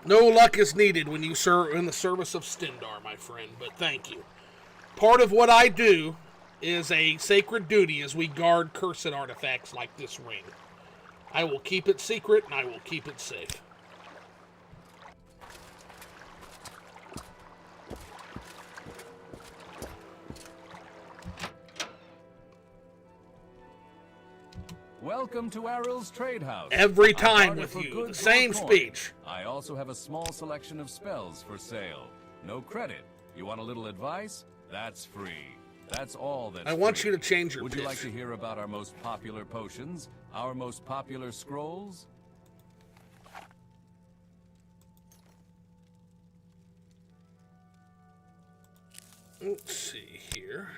No luck is needed when you serve in the service of Stendarr, my friend, but thank you. Part of what I do is a sacred duty as we guard cursed artifacts like this ring. I will keep it secret, and I will keep it safe. Welcome to Aryl's Trade House. Every time with you, the same speech. I also have a small selection of spells for sale. No credit. You want a little advice? That's free. That's all that's I want free. you to change your Would pitch. you like to hear about our most popular potions? Our most popular scrolls? Let's see here.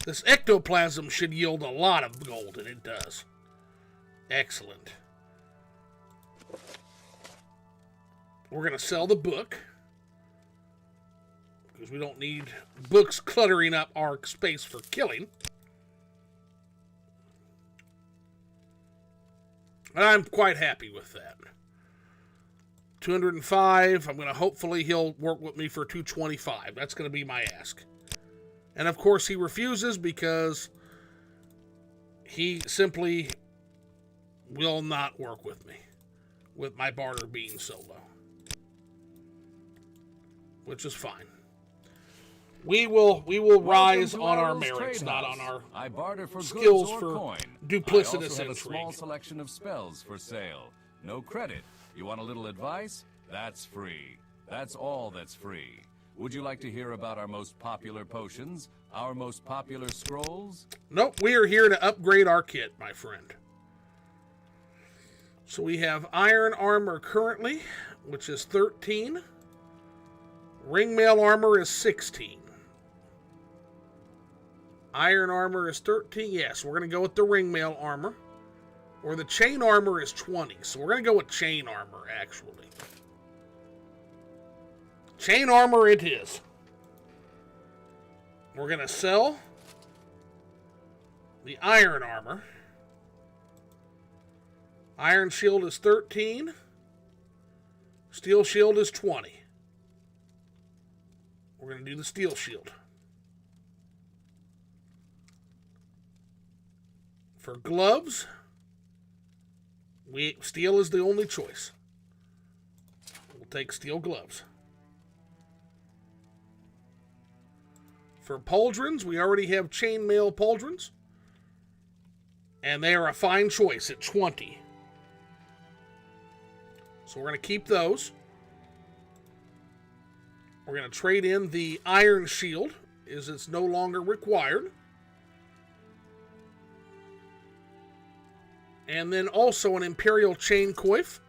This ectoplasm should yield a lot of gold, and it does. Excellent. We're going to sell the book, because we don't need books cluttering up our space for killing. And I'm quite happy with that. 205, I'm going to hopefully he'll work with me for 225. That's going to be my ask. And of course he refuses because he simply will not work with me, with my barter being so low. Which is fine. We will rise on our merits, not on our I barter for skills goods or for coin. duplicitous I also have a intrigue. small selection of spells for sale. No credit. You want a little advice? That's free. That's all that's free. Would you like to hear about our most popular potions? Our most popular scrolls? Nope, we are here to upgrade our kit, my friend. So we have iron armor currently, which is 13. Ringmail armor is 16. Iron armor is 13. Yes, we're going to go with the ringmail armor. Or the chain armor is 20. So we're going to go with chain armor, actually. Chain armor it is. We're going to sell the iron armor. Iron shield is 13. Steel shield is 20. We're going to do the steel shield. For gloves, steel is the only choice. We'll take steel gloves. For pauldrons, we already have chainmail pauldrons. And they are a fine choice at 20. So we're going to keep those. We're going to trade in the iron shield, as it's no longer required. And then also an Imperial chain coif.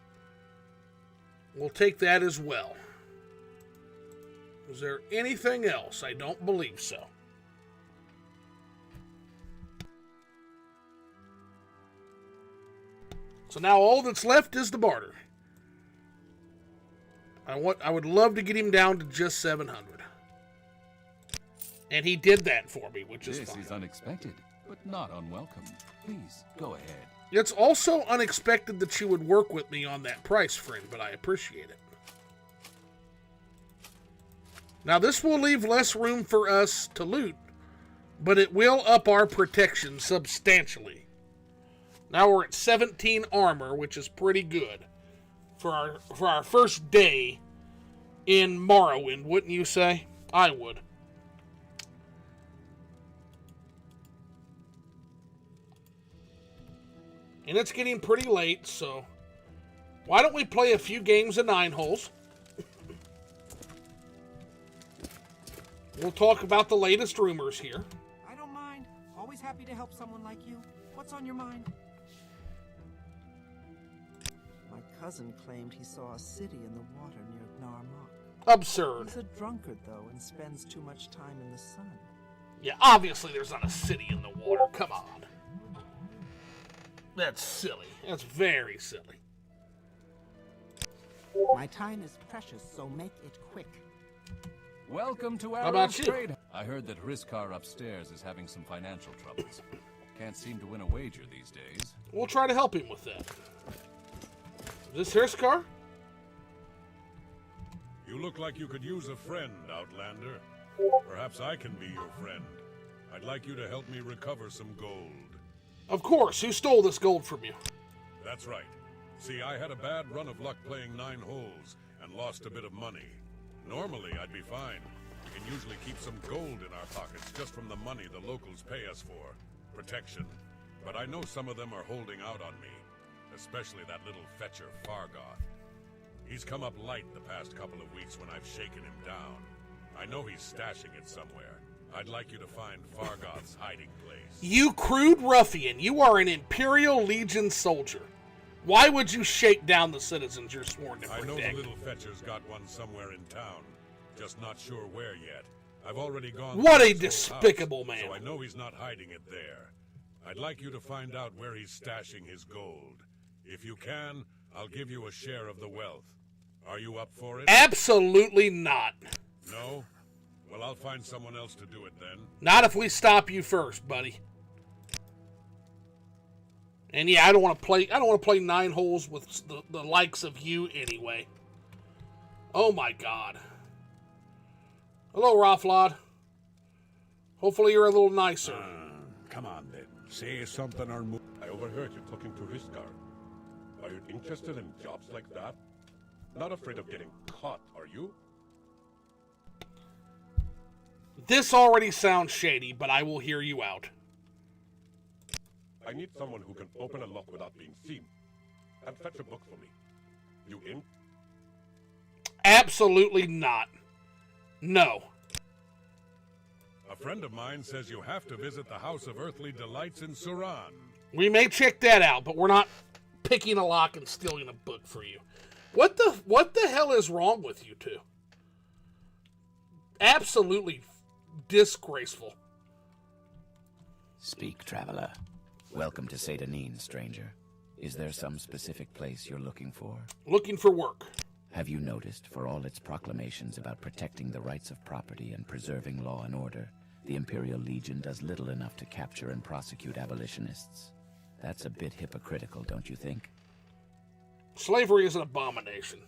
We'll take that as well. Is there anything else? I don't believe so. So now all that's left is the barter. I would love to get him down to just 700. And he did that for me, which is fine. This is unexpected, but not unwelcome. Please, go ahead. It's also unexpected that you would work with me on that price, friend, but I appreciate it. Now, this will leave less room for us to loot, but it will up our protection substantially. Now we're at 17 armor, which is pretty good for our first day in Morrowind, wouldn't you say? I would. And it's getting pretty late, so why don't we play a few games of 9 holes? We'll talk about the latest rumors here. I don't mind. Always happy to help someone like you. What's on your mind? My cousin claimed he saw a city in the water near Gnarmok. Absurd. He's a drunkard, though, and spends too much time in the sun. Yeah, obviously there's not a city in the water. Come on. That's silly. That's very silly. My time is precious, so make it quick. Welcome to How our about you? trade. I heard that Hriskar upstairs is having some financial troubles. Can't seem to win a wager these days. We'll try to help him with that. Is this Hriskar? You look like you could use a friend, Outlander. Perhaps I can be your friend. I'd like you to help me recover some gold. Of course. Who stole this gold from you? That's right. See, I had a bad run of luck playing 9 holes and lost a bit of money. Normally, I'd be fine. We can usually keep some gold in our pockets just from the money the locals pay us for. Protection. but I know some of them are holding out on me, especially that little fetcher Fargoth. He's come up light the past couple of weeks when I've shaken him down. I know he's stashing it somewhere. I'd like you to find Fargoth's hiding place. You crude ruffian, you are an Imperial Legion soldier. Why would you shake down the citizens you're sworn to protect? I know the little fetcher's got one somewhere in town. Just not sure where yet. I've already gone... What a despicable man. So I know he's not hiding it there. I'd like you to find out where he's stashing his gold. If you can, I'll give you a share of the wealth. Are you up for it? Absolutely not. No? Well, I'll find someone else to do it then. Not if we stop you first, buddy. And yeah, I don't want to play 9 holes with the likes of you anyway. Oh my god. Hello, Raflad. Hopefully you're a little nicer. Come on then. Say something or move. I overheard you talking to Ristar. Are you interested in jobs like that? Not afraid of getting caught, are you? This already sounds shady, but I will hear you out. I need someone who can open a lock without being seen. And fetch a book for me. You in? Absolutely not. No. A friend of mine says you have to visit the House of Earthly Delights in Suran. We may check that out, but we're not picking a lock and stealing a book for you. What the hell is wrong with you two? Absolutely disgraceful. Speak, traveler. Welcome to Seda Neen, stranger. Is there some specific place you're looking for? Looking for work. Have you noticed, for all its proclamations about protecting the rights of property and preserving law and order, the Imperial Legion does little enough to capture and prosecute abolitionists? That's a bit hypocritical, don't you think? Slavery is an abomination.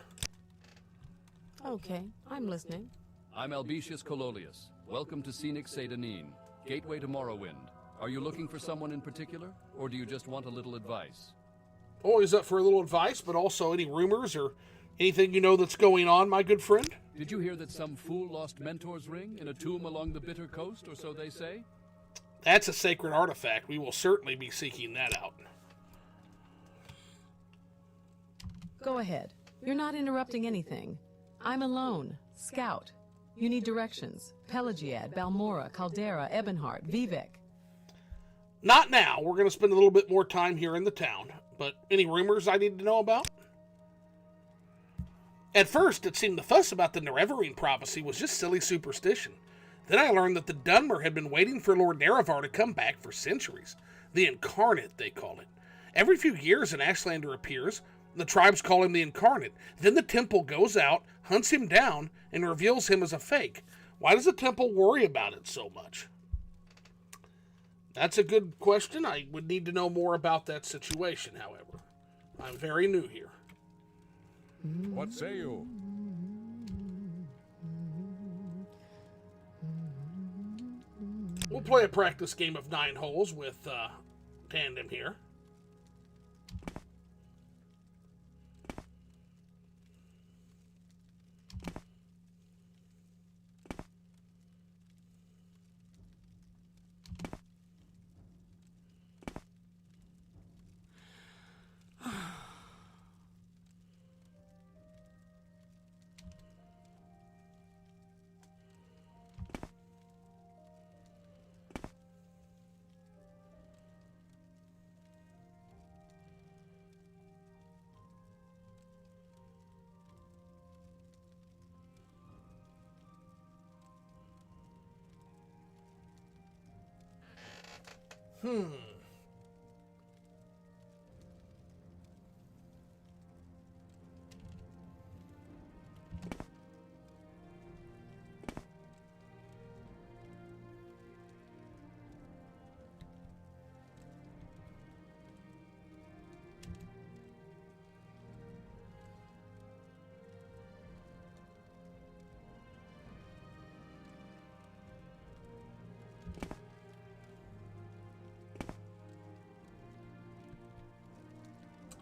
Okay, I'm listening. I'm Albitius Cololius. Welcome to scenic Seda Neen, gateway to Morrowind. Are you looking for someone in particular, or do you just want a little advice? Always up for a little advice, but also any rumors or anything you know that's going on, my good friend? Did you hear that some fool lost Mentor's ring in a tomb along the Bitter Coast, or so they say? That's a sacred artifact. We will certainly be seeking that out. Go ahead. You're not interrupting anything. I'm alone. Scout. You need directions. Pelagiad, Balmora, Caldera, Ebonheart, Vivek. Not now. We're going to spend a little bit more time here in the town. But any rumors I need to know about? At first, it seemed the fuss about the Nerevarine prophecy was just silly superstition. Then I learned that the Dunmer had been waiting for Lord Nerevar to come back for centuries. The Incarnate, they call it. Every few years an Ashlander appears. The tribes call him the Incarnate. Then the temple goes out, hunts him down, and reveals him as a fake. Why does the temple worry about it so much? That's a good question. I would need to know more about that situation, however. I'm very new here. What say you? We'll play a practice game of 9 holes with Tandem here.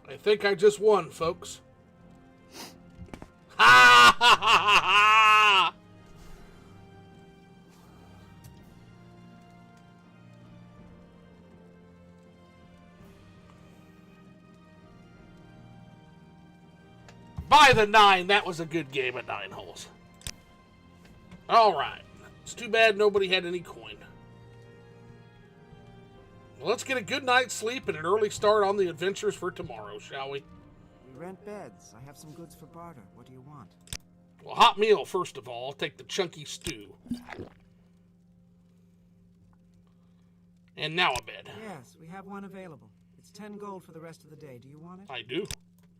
I think I just won, folks. Ha ha ha ha ha! By the 9, that was a good game at 9 holes. Alright. It's too bad nobody had any coin. Well, let's get a good night's sleep and an early start on the adventures for tomorrow, shall we? We rent beds. I have some goods for barter. What do you want? Well, hot meal, first of all. I'll take the chunky stew. And now a bed. Yes, we have one available. It's 10 gold for the rest of the day. Do you want it? I do.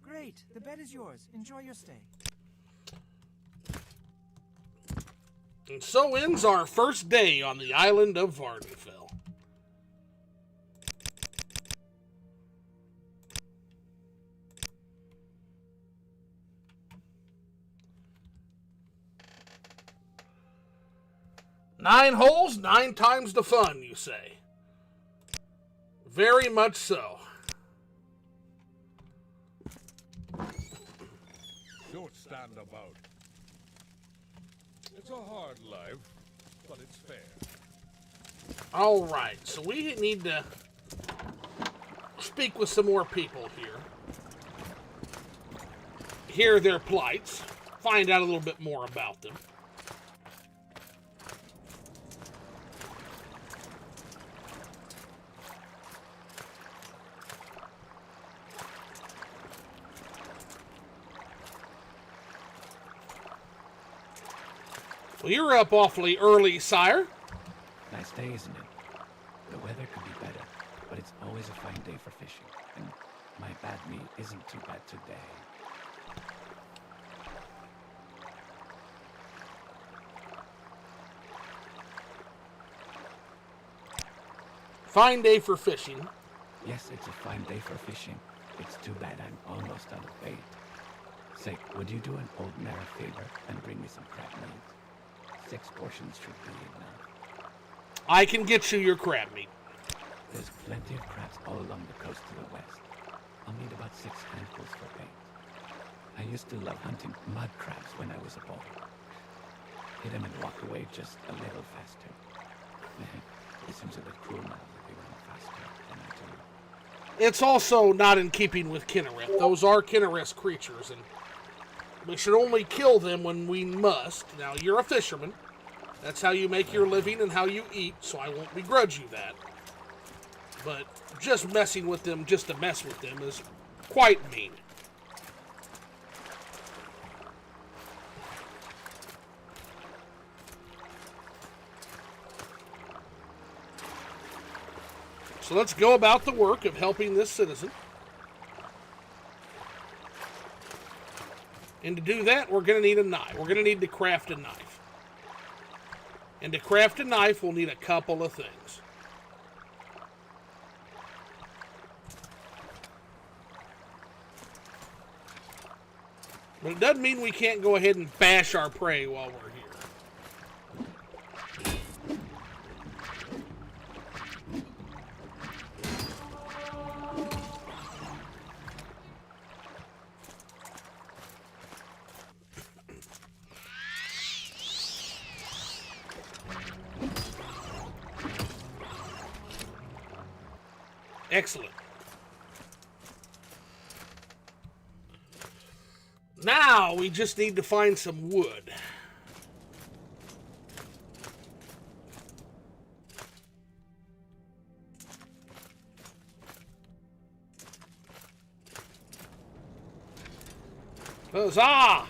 Great. The bed is yours. Enjoy your stay. And so ends our first day on the island of Vvardenfell. Nine holes, 9 times the fun, you say. Very much so. Don't stand about. It's a hard life, but it's fair. All right, so we need to speak with some more people here. Hear their plights. Find out a little bit more about them. Well, you're up awfully early, sire. Nice day, isn't it? The weather could be better, but it's always a fine day for fishing. And my bad meat isn't too bad today. Fine day for fishing. Yes, it's a fine day for fishing. It's too bad I'm almost out of bait. Say, would you do an old mare a favor and bring me some crab meat? 6 portions should be enough. I can get you your crab meat. There's plenty of crabs all along the coast to the west. I'll need about 6 handfuls for bait. I used to love hunting mud crabs when I was a boy. Hit them and walk away just a little faster. It seems a bit cruel now that they run faster than I do. It's also not in keeping with Kinnereth. Those are Kinnereth's creatures, and we should only kill them when we must. Now, you're a fisherman. That's how you make your living and how you eat, so I won't begrudge you that. But just messing with them just to mess with them is quite mean. So let's go about the work of helping this citizen. And to do that, we're going to need a knife. We're going to need to craft a knife. And to craft a knife, we'll need a couple of things. But it doesn't mean we can't go ahead and bash our prey while we're here. Excellent. Now we just need to find some wood. Huzzah!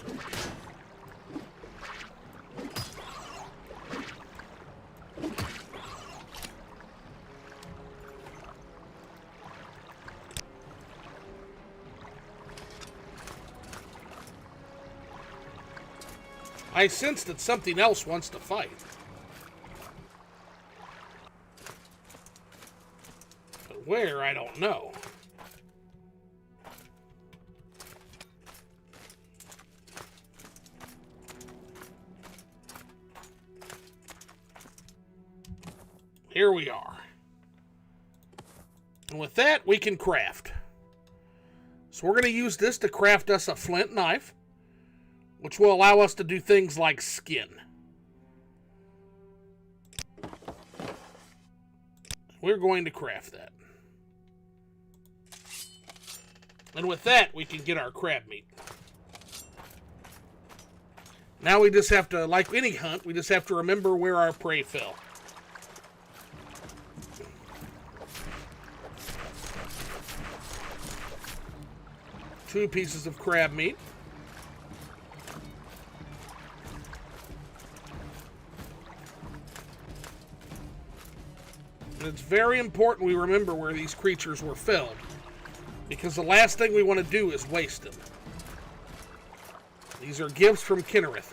I sense that something else wants to fight. But where, I don't know. Here we are. And with that, we can craft. So we're going to use this to craft us a flint knife, which will allow us to do things like skin. We're going to craft that. And with that, we can get our crab meat. Now we just have to, like any hunt, we just have to remember where our prey fell. Two pieces of crab meat. And it's very important we remember where these creatures were felled, because the last thing we want to do is waste them. These are gifts from Kinnereth.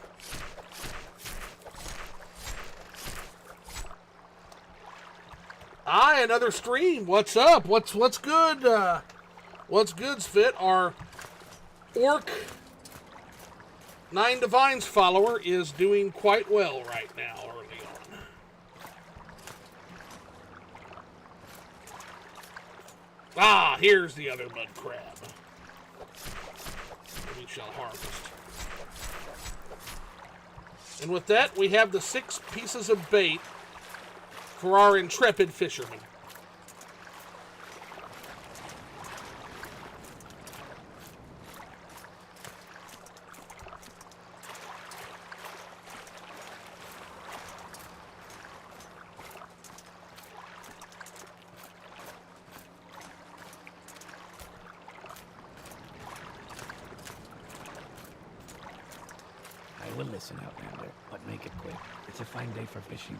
Aye, another stream. What's up? What's good? What's good, Svit? Our Orc 9 Divines follower is doing quite well right now, early on. Ah, here's the other mud crab. We shall harvest. And with that, we have the 6 pieces of bait for our intrepid fishermen. I will listen, Outlander, but make it quick. It's a fine day for fishing.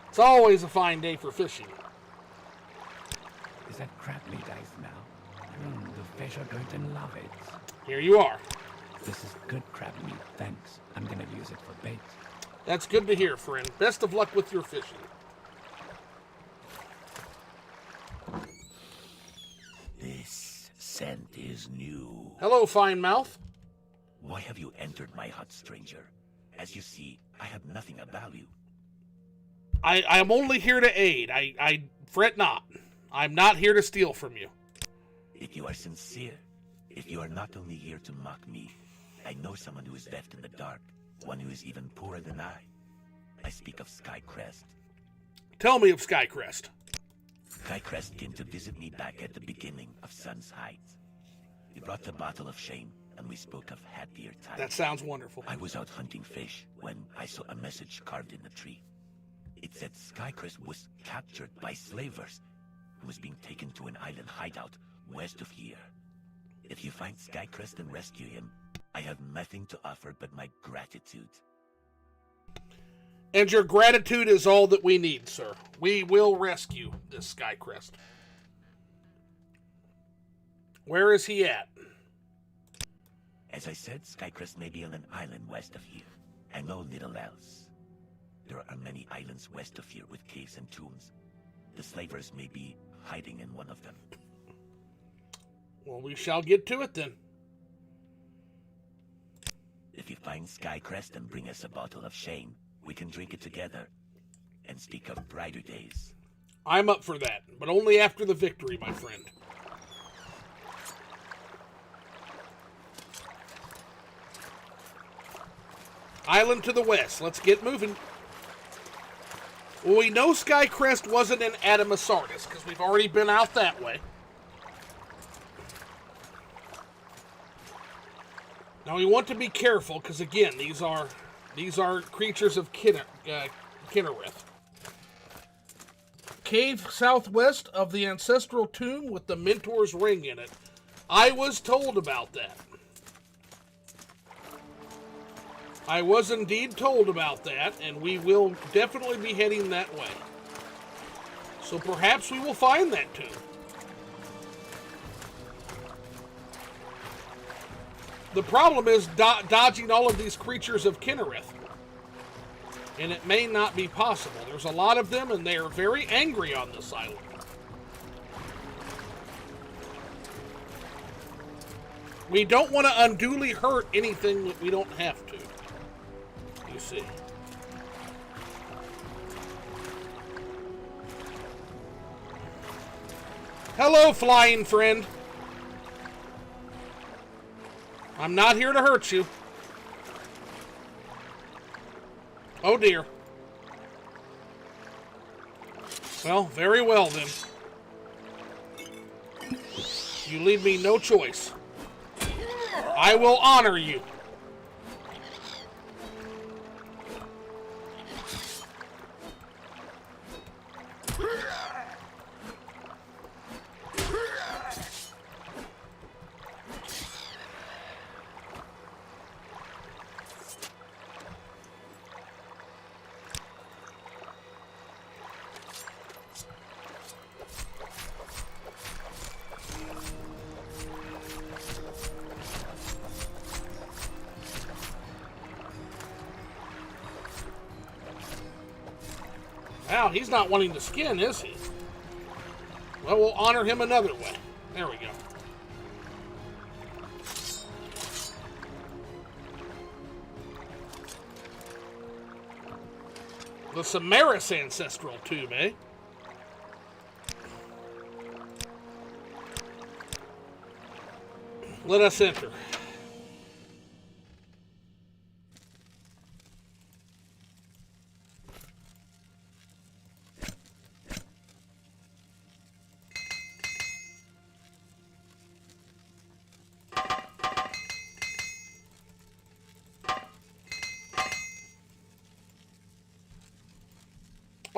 It's always a fine day for fishing. Is that crab meat ice now? The fish are going to love it. Here you are. This is good crab meat, thanks. I'm gonna use it for bait. That's good to hear, friend. Best of luck with your fishing. This scent is new. Hello, fine mouth. Why have you entered my hut, stranger? As you see, I have nothing of value. I am only here to aid. I fret not. I'm not here to steal from you. If you are sincere, if you are not only here to mock me, I know someone who is left in the dark, one who is even poorer than I. I speak of Skycrest. Tell me of Skycrest. Skycrest came to visit me back at the beginning of Sun's Heights. He brought the bottle of shame, and we spoke of happier times. That sounds wonderful. I was out hunting fish when I saw a message carved in the tree. It said Skycrest was captured by slavers and was being taken to an island hideout west of here. If you find Skycrest and rescue him, I have nothing to offer but my gratitude. And your gratitude is all that we need, sir. We will rescue this Skycrest. Where is he at? As I said, Skycrest may be on an island west of here. I know little else. There are many islands west of here with caves and tombs. The slavers may be hiding in one of them. Well, we shall get to it then. If you find Skycrest and bring us a bottle of shame, we can drink it together and speak of brighter days. I'm up for that, but only after the victory, my friend. Island to the west. Let's get moving. Well, we know Skycrest wasn't in Adamasartis, because we've already been out that way. Now we want to be careful, because again, these are creatures of Kinnereth. Cave southwest of the ancestral tomb with the Mentor's ring in it. I was told about that. I was indeed told about that, and we will definitely be heading that way. So perhaps we will find that tomb. The problem is dodging all of these creatures of Kinnereth. And it may not be possible. There's a lot of them, and they are very angry on this island. We don't want to unduly hurt anything that we don't have to. You see. Hello, flying friend. I'm not here to hurt you. Oh dear. Well, very well then. You leave me no choice. I will honor you. Now, he's not wanting the skin, is he? Well, we'll honor him another way. There we go. The Samaris ancestral tomb, eh? Let us enter.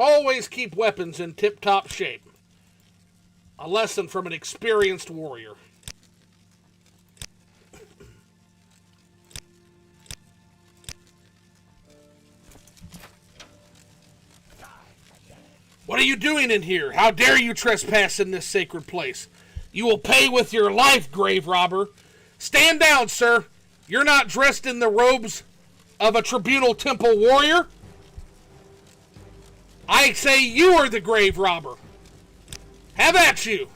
Always keep weapons in tip-top shape. A lesson from an experienced warrior. What are you doing in here? How dare you trespass in this sacred place? You will pay with your life, grave robber. Stand down, sir. You're not dressed in the robes of a tribunal temple warrior. I say you are the grave robber. Have at you.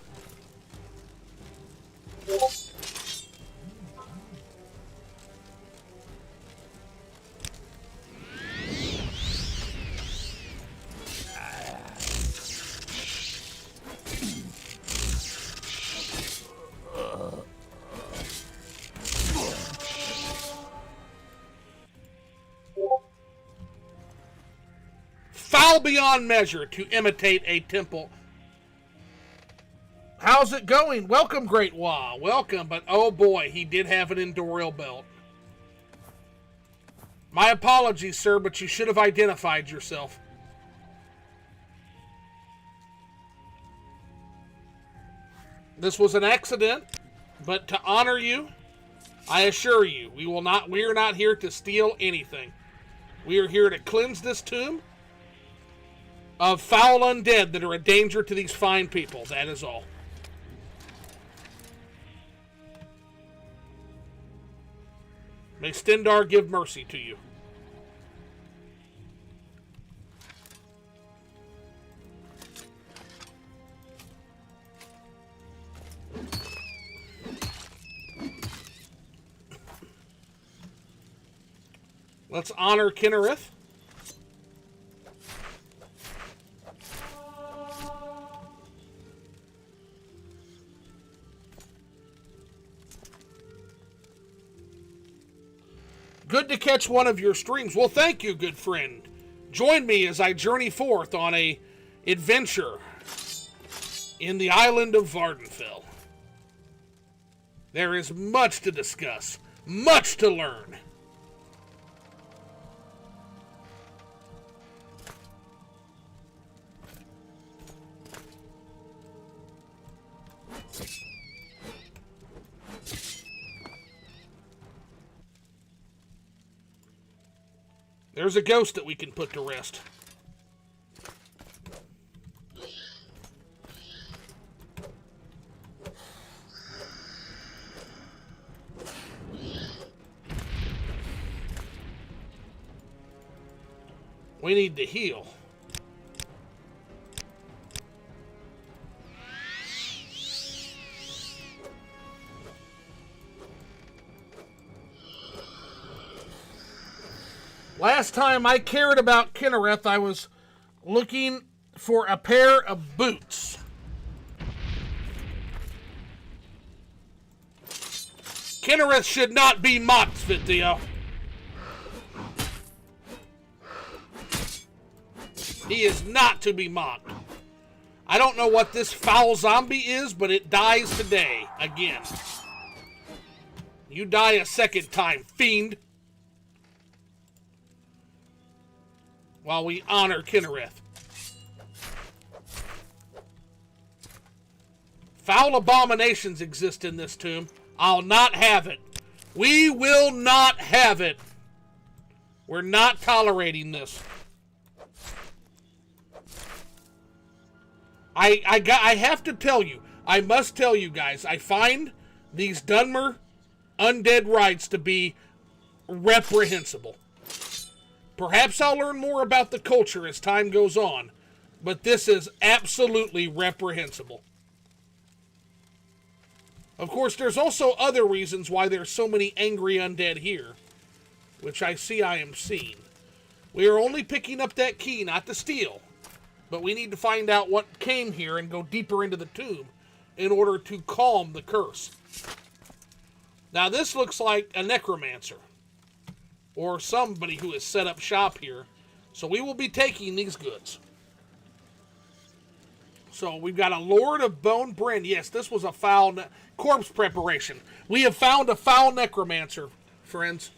Foul beyond measure to imitate a temple. How's it going? Welcome, Great Wah. Welcome, but oh boy, he did have an Endorial belt. My apologies, sir, but you should have identified yourself. This was an accident, but to honor you, I assure you, we are not here to steal anything. We are here to cleanse this tomb of foul undead that are a danger to these fine people. That is all. May Stendarr give mercy to you. Let's honor Kinnereth. Good to catch one of your streams. Well, thank you, good friend. Join me as I journey forth on a adventure in the island of Vvardenfell. There is much to discuss, much to learn. There's a ghost that we can put to rest. We need to heal. Last time I cared about Kinnereth, I was looking for a pair of boots. Kinnereth should not be mocked, Svitio. He is not to be mocked. I don't know what this foul zombie is, but it dies today, again. You die a second time, fiend. While we honor Kinnereth. Foul abominations exist in this tomb. I'll not have it. We will not have it. We're not tolerating this. I have to tell you, I must tell you guys, I find these Dunmer undead rites to be reprehensible. Perhaps I'll learn more about the culture as time goes on, but this is absolutely reprehensible. Of course, there's also other reasons why there's so many angry undead here, which I am seeing. We are only picking up that key, not to steal, but we need to find out what came here and go deeper into the tomb in order to calm the curse. Now, this looks like a necromancer, or somebody who has set up shop here, so we will be taking these goods. So we've got a Lord of Bone Bryn. Yes, this was a foul corpse preparation. We have found a foul necromancer, friends.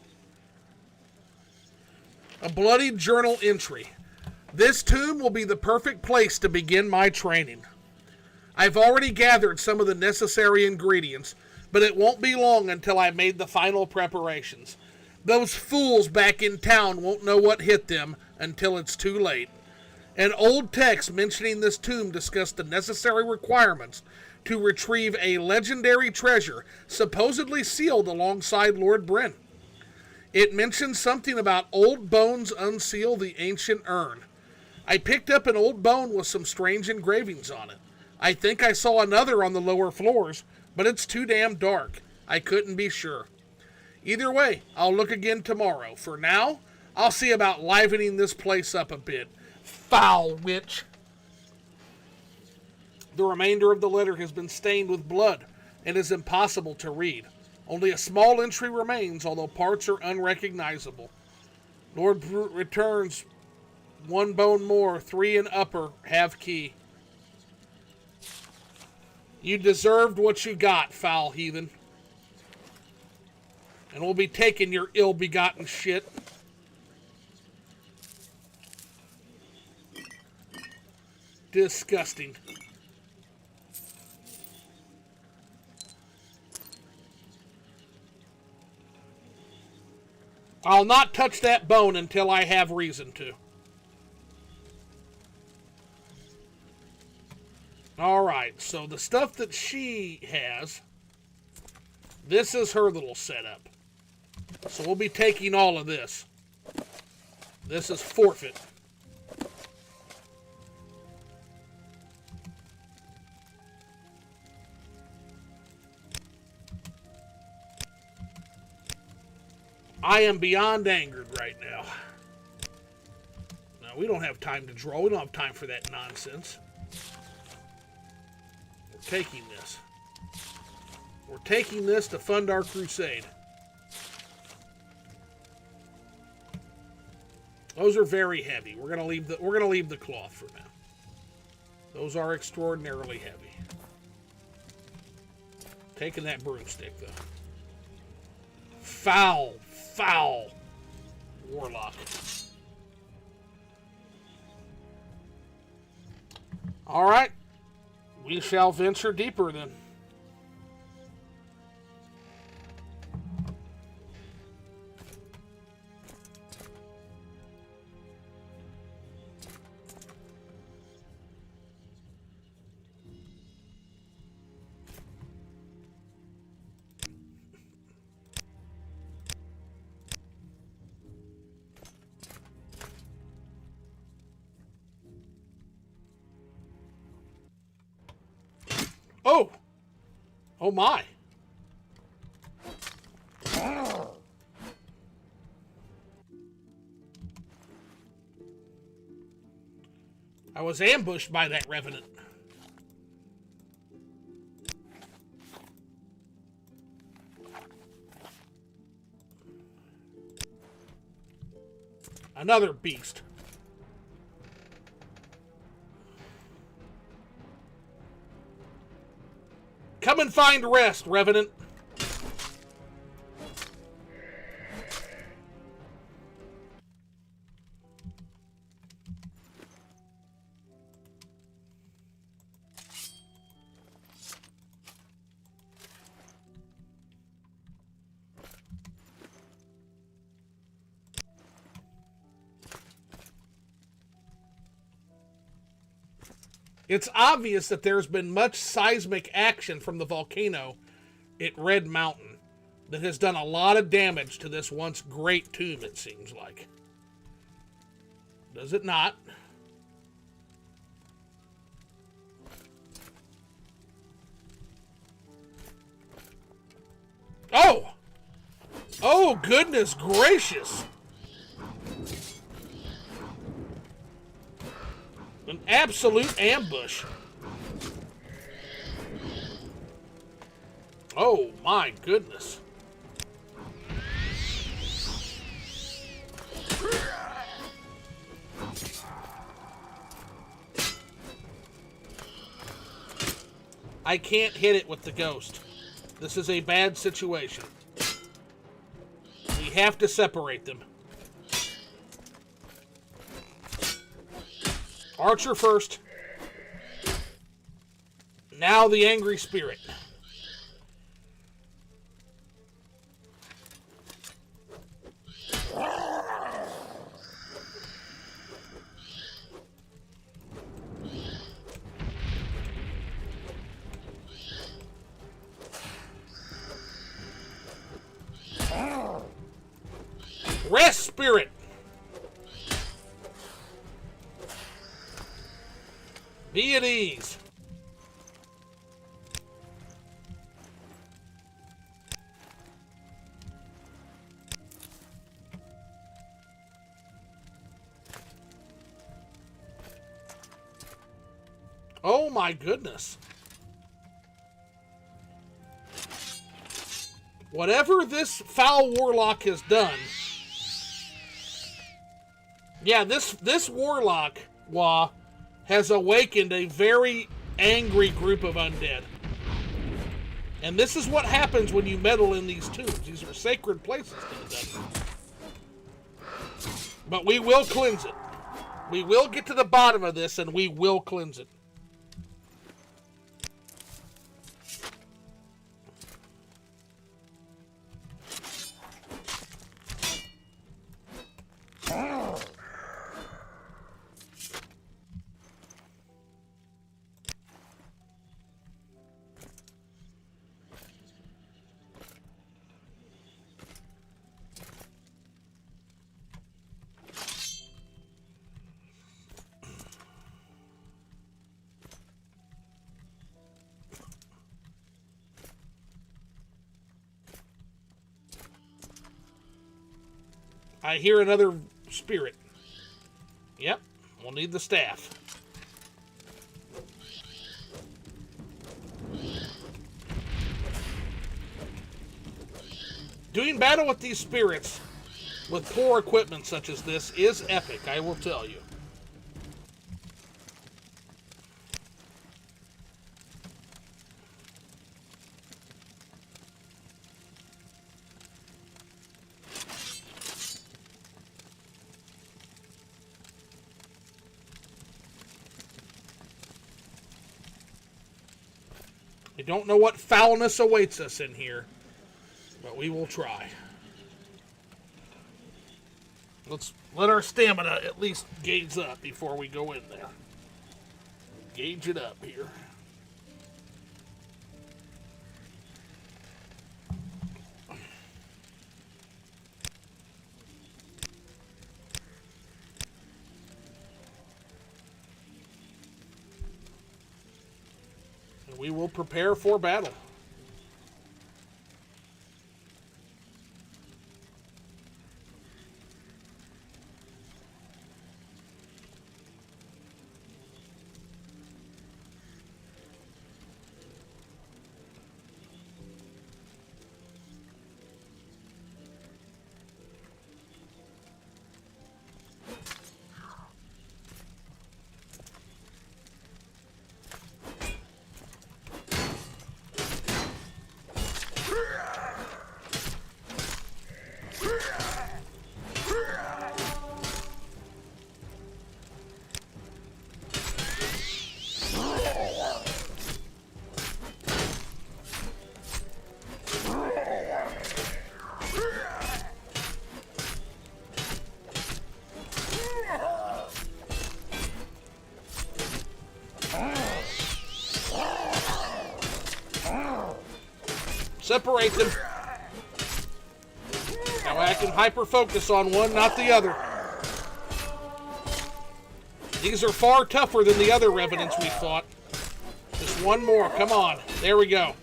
A bloody journal entry. This tomb will be the perfect place to begin my training. I've already gathered some of the necessary ingredients, but it won't be long until I made the final preparations. Those fools back in town won't know what hit them until it's too late. An old text mentioning this tomb discussed the necessary requirements to retrieve a legendary treasure supposedly sealed alongside Lord Bryn. It mentioned something about old bones unseal the ancient urn. I picked up an old bone with some strange engravings on it. I think I saw another on the lower floors, but it's too damn dark. I couldn't be sure. Either way, I'll look again tomorrow. For now, I'll see about livening this place up a bit. Foul witch. The remainder of the letter has been stained with blood and is impossible to read. Only a small entry remains, although parts are unrecognizable. Lord returns, 1 bone more, 3 in upper, have key. You deserved what you got, foul heathen. And we'll be taking your ill-begotten shit. Disgusting. I'll not touch that bone until I have reason to. Alright, so the stuff that she has, this is her little setup. So we'll be taking all of this. This is forfeit. I am beyond angered right now. Now, we don't have time to draw. We don't have time for that nonsense. We're taking this. We're taking this to fund our crusade. Those are very heavy. We're gonna leave the cloth for now. Those are extraordinarily heavy. Taking that broomstick though. Foul warlock. All right, we shall venture deeper then. Oh my. I was ambushed by that revenant. Another beast. Come and find rest, Revenant. It's obvious that there's been much seismic action from the volcano at Red Mountain that has done a lot of damage to this once great tomb, it seems like. Does it not? Oh! Oh, goodness gracious! An absolute ambush. Oh, my goodness. I can't hit it with the ghost. This is a bad situation. We have to separate them. Archer first. Now the angry spirit. Rest, spirit! Be at ease. Oh my goodness. Whatever this foul warlock has done. Yeah, this warlock, has awakened a very angry group of undead. And this is what happens when you meddle in these tombs. These are sacred places to the dungeon. But we will cleanse it. We will get to the bottom of this, and we will cleanse it. I hear another spirit. Yep, we'll need the staff. Doing battle with these spirits with poor equipment such as this is epic, I will tell you. I don't know what foulness awaits us in here, but we will try. Let's let our stamina at least gauge up before we go in there. Gauge it up here. We will prepare for battle. Separate them. Now I can hyper-focus on one, not the other. These are far tougher than the other revenants we fought. Just one more. Come on. There we go.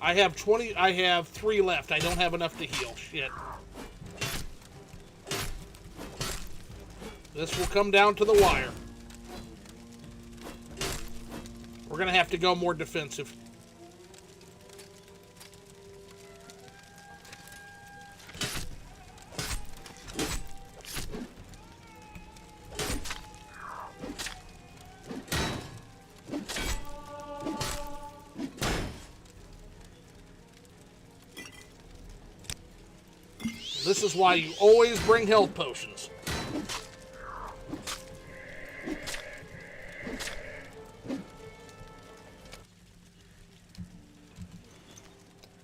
I have 20. I have 3 left. I don't have enough to heal. Shit. This will come down to the wire. We're going to have to go more defensive. This is why you always bring health potions.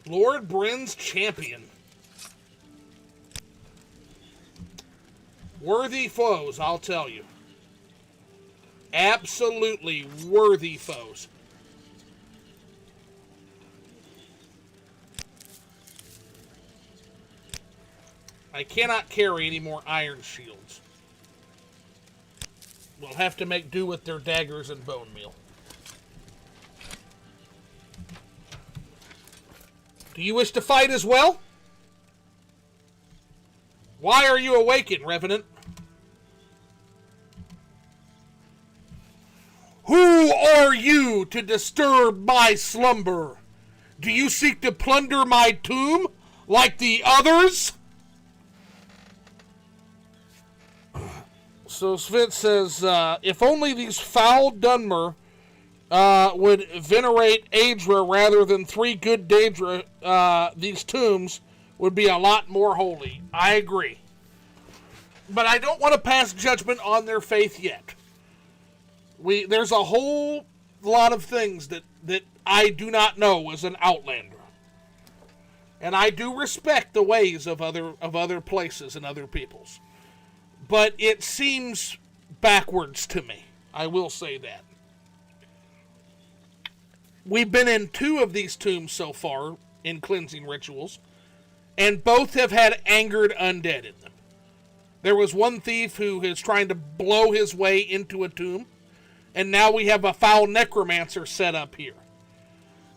Lord Bryn's champion. Worthy foes, I'll tell you. Absolutely worthy foes. I cannot carry any more iron shields. We'll have to make do with their daggers and bone meal. Do you wish to fight as well? Why are you awakened, Revenant? Who are you to disturb my slumber? Do you seek to plunder my tomb like the others? So Svit says, if only these foul Dunmer would venerate Aedra rather than 3 good Daedra, these tombs would be a lot more holy. I agree. But I don't want to pass judgment on their faith yet. There's a whole lot of things that I do not know as an Outlander. And I do respect the ways of other places and other peoples. But it seems backwards to me. I will say that. We've been in 2 of these tombs so far in cleansing rituals, and both have had angered undead in them. There was one thief who is trying to blow his way into a tomb, and now we have a foul necromancer set up here.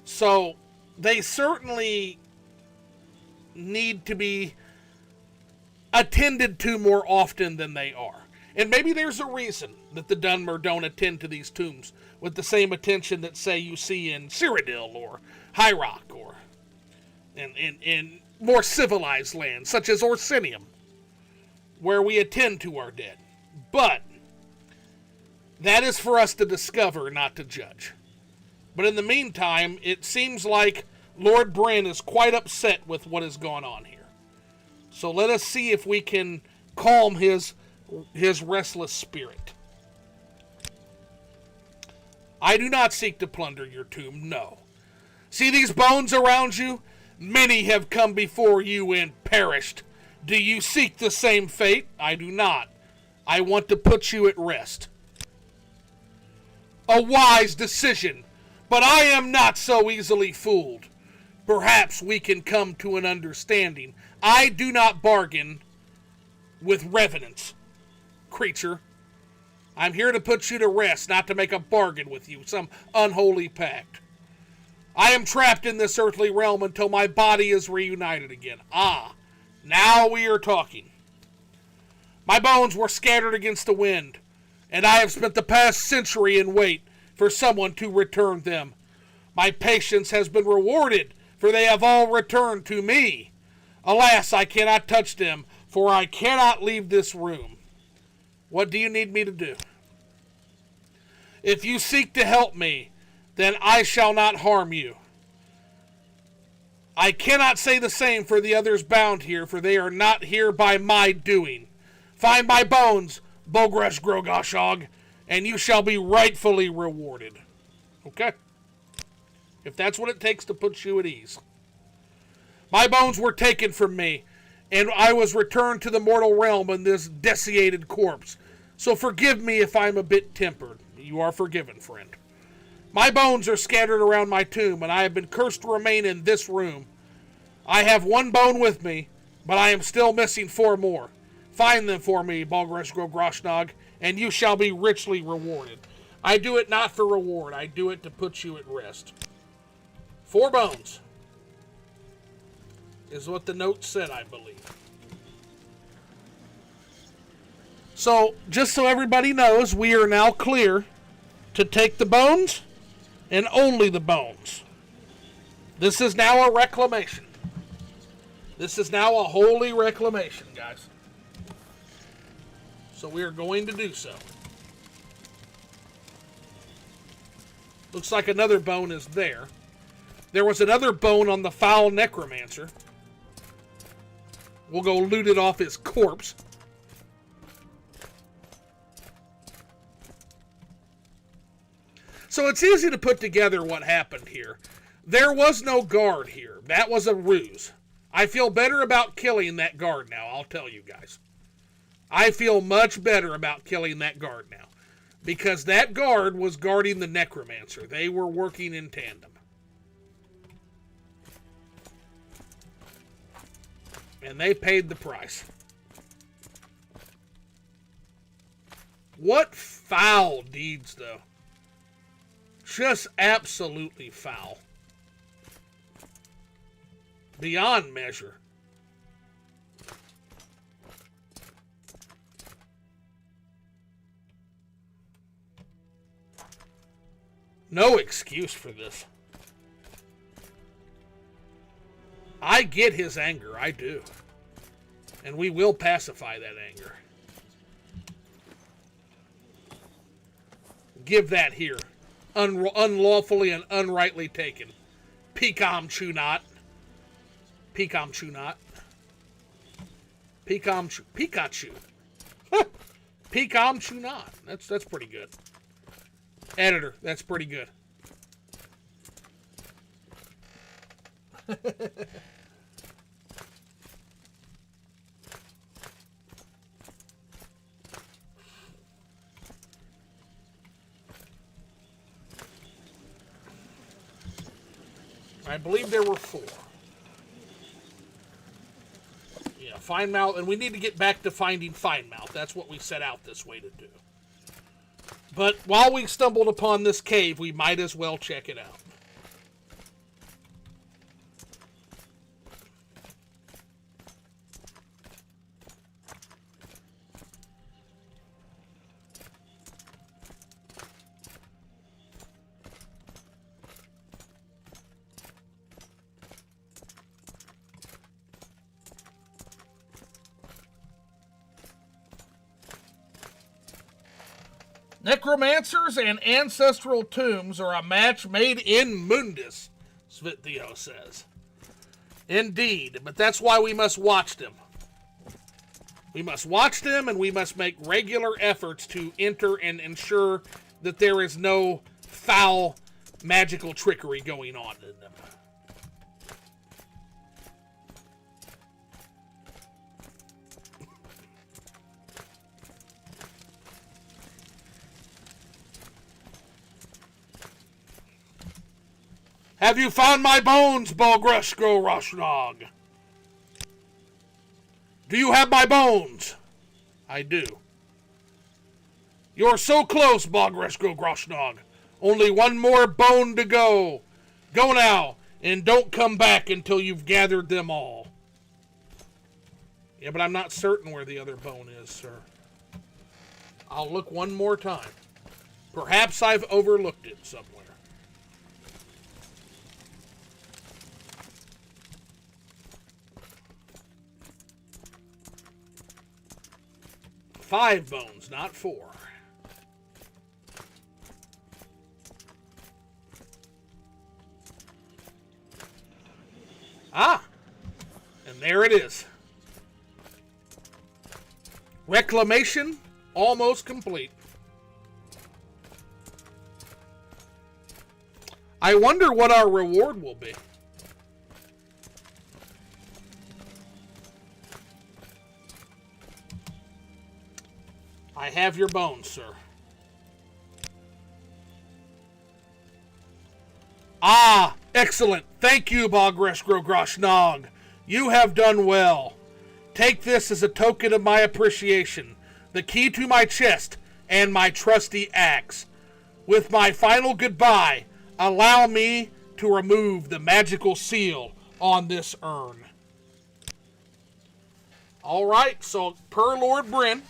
So they certainly need to be attended to more often than they are. And maybe there's a reason that the Dunmer don't attend to these tombs with the same attention that, say, you see in Cyrodiil or High Rock or in more civilized lands, such as Orsinium, where we attend to our dead. But that is for us to discover, not to judge. But in the meantime, it seems like Lord Bryn is quite upset with what has gone on here. So let us see if we can calm his restless spirit. I do not seek to plunder your tomb, no. See these bones around you? Many have come before you and perished. Do you seek the same fate? I do not. I want to put you at rest. A wise decision, but I am not so easily fooled. Perhaps we can come to an understanding. I do not bargain with revenants, creature. I'm here to put you to rest, not to make a bargain with you, some unholy pact. I am trapped in this earthly realm until my body is reunited again. Ah, now we are talking. My bones were scattered against the wind, and I have spent the past century in wait for someone to return them. My patience has been rewarded, for they have all returned to me. Alas, I cannot touch them, for I cannot leave this room. What do you need me to do? If you seek to help me, then I shall not harm you. I cannot say the same for the others bound here, for they are not here by my doing. Find my bones, Bogresh Grogoshog, and you shall be rightfully rewarded. Okay? If that's what it takes to put you at ease. My bones were taken from me, and I was returned to the mortal realm in this desiccated corpse. So forgive me if I'm a bit tempered. You are forgiven, friend. My bones are scattered around my tomb, and I have been cursed to remain in this room. I have 1 bone with me, but I am still missing 4 more. Find them for me, Balgresh Groshnag, and you shall be richly rewarded. I do it not for reward. I do it to put you at rest. 4 bones. is what the note said, I believe. So, just so everybody knows, we are now clear to take the bones and only the bones. This is now a reclamation. This is now a holy reclamation, guys. So we are going to do so. Looks like another bone is there. There was another bone on the foul necromancer. We'll go loot it off his corpse. So it's easy to put together what happened here. There was no guard here. That was a ruse. I feel better about killing that guard now, I'll tell you guys. I feel much better about killing that guard now. Because that guard was guarding the necromancer. They were working in tandem. And they paid the price. What foul deeds, though. Just absolutely foul. Beyond measure. No excuse for this. I get his anger, I do. And we will pacify that anger. Give that here. Unlawfully and unrightly taken. Pecom chew not. Pecom chew not. Pikachu. Pecom chew not. That's pretty good. Editor, that's pretty good. I believe there were 4. Yeah, Fine Mouth, and we need to get back to finding Fine Mouth. That's what we set out this way to do. But while we stumbled upon this cave, we might as well check it out. Necromancers and ancestral tombs are a match made in Mundus, Svittheo says. Indeed, but that's why we must watch them. We must watch them, and we must make regular efforts to enter and ensure that there is no foul magical trickery going on in them. Have you found my bones, Bogreshko Roshnog? Do you have my bones? I do. You're so close, Bogreshko Roshnog. Only one more bone to go. Go now, and don't come back until you've gathered them all. Yeah, but I'm not certain where the other bone is, sir. I'll look one more time. Perhaps I've overlooked it somewhere. 5 bones, not 4. Ah! And there it is. Reclamation almost complete. I wonder what our reward will be. I have your bones, sir. Ah, excellent. Thank you, Bogreshko Groshnog. You have done well. Take this as a token of my appreciation, the key to my chest, and my trusty axe. With my final goodbye, allow me to remove the magical seal on this urn. All right, so per Lord Bryn,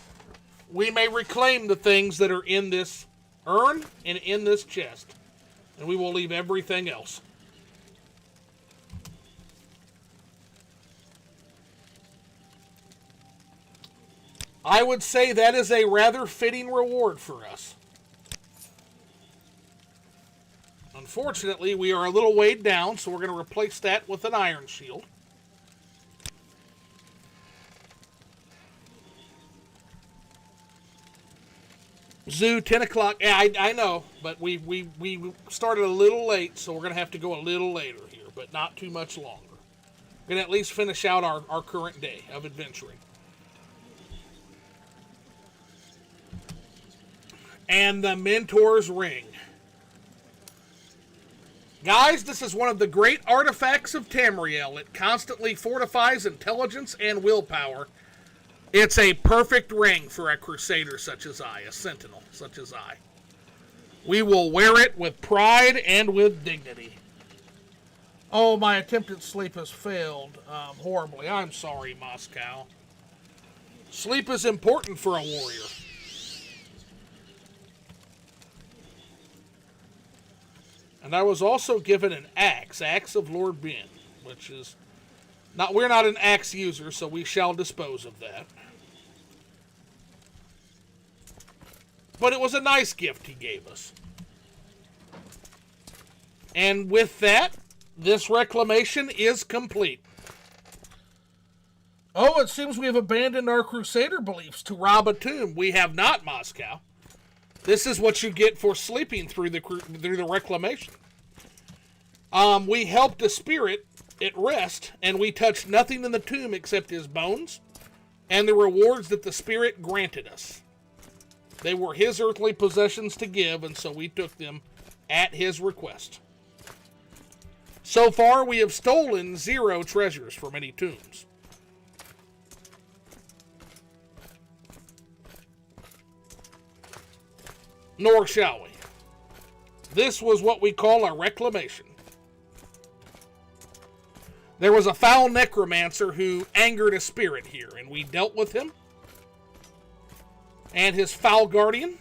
we may reclaim the things that are in this urn and in this chest. And we will leave everything else. I would say that is a rather fitting reward for us. Unfortunately, we are a little weighed down, so we're going to replace that with an iron shield. Zoo, 10 o'clock. Yeah, I know, but we started a little late, so we're going to have to go a little later here, but not too much longer. We're going to at least finish out our current day of adventuring. And the Mentor's Ring. Guys, this is one of the great artifacts of Tamriel. It constantly fortifies intelligence and willpower. It's a perfect ring for a crusader such as I, a sentinel such as I. We will wear it with pride and with dignity. Oh, my attempted sleep has failed horribly. I'm sorry, Moscow. Sleep is important for a warrior. And I was also given an axe of Lord Ben, which is not, we're not an axe user, so we shall dispose of that. But it was a nice gift he gave us. And with that, this reclamation is complete. Oh, it seems we have abandoned our crusader beliefs to rob a tomb. We have not, Moscow. This is what you get for sleeping through the reclamation. We helped a spirit at rest, and we touched nothing in the tomb except his bones and the rewards that the spirit granted us. They were his earthly possessions to give, and so we took them at his request. So far, we have stolen 0 treasures from any tombs. Nor shall we. This was what we call a reclamation. There was a foul necromancer who angered a spirit here, and we dealt with him and his foul guardian.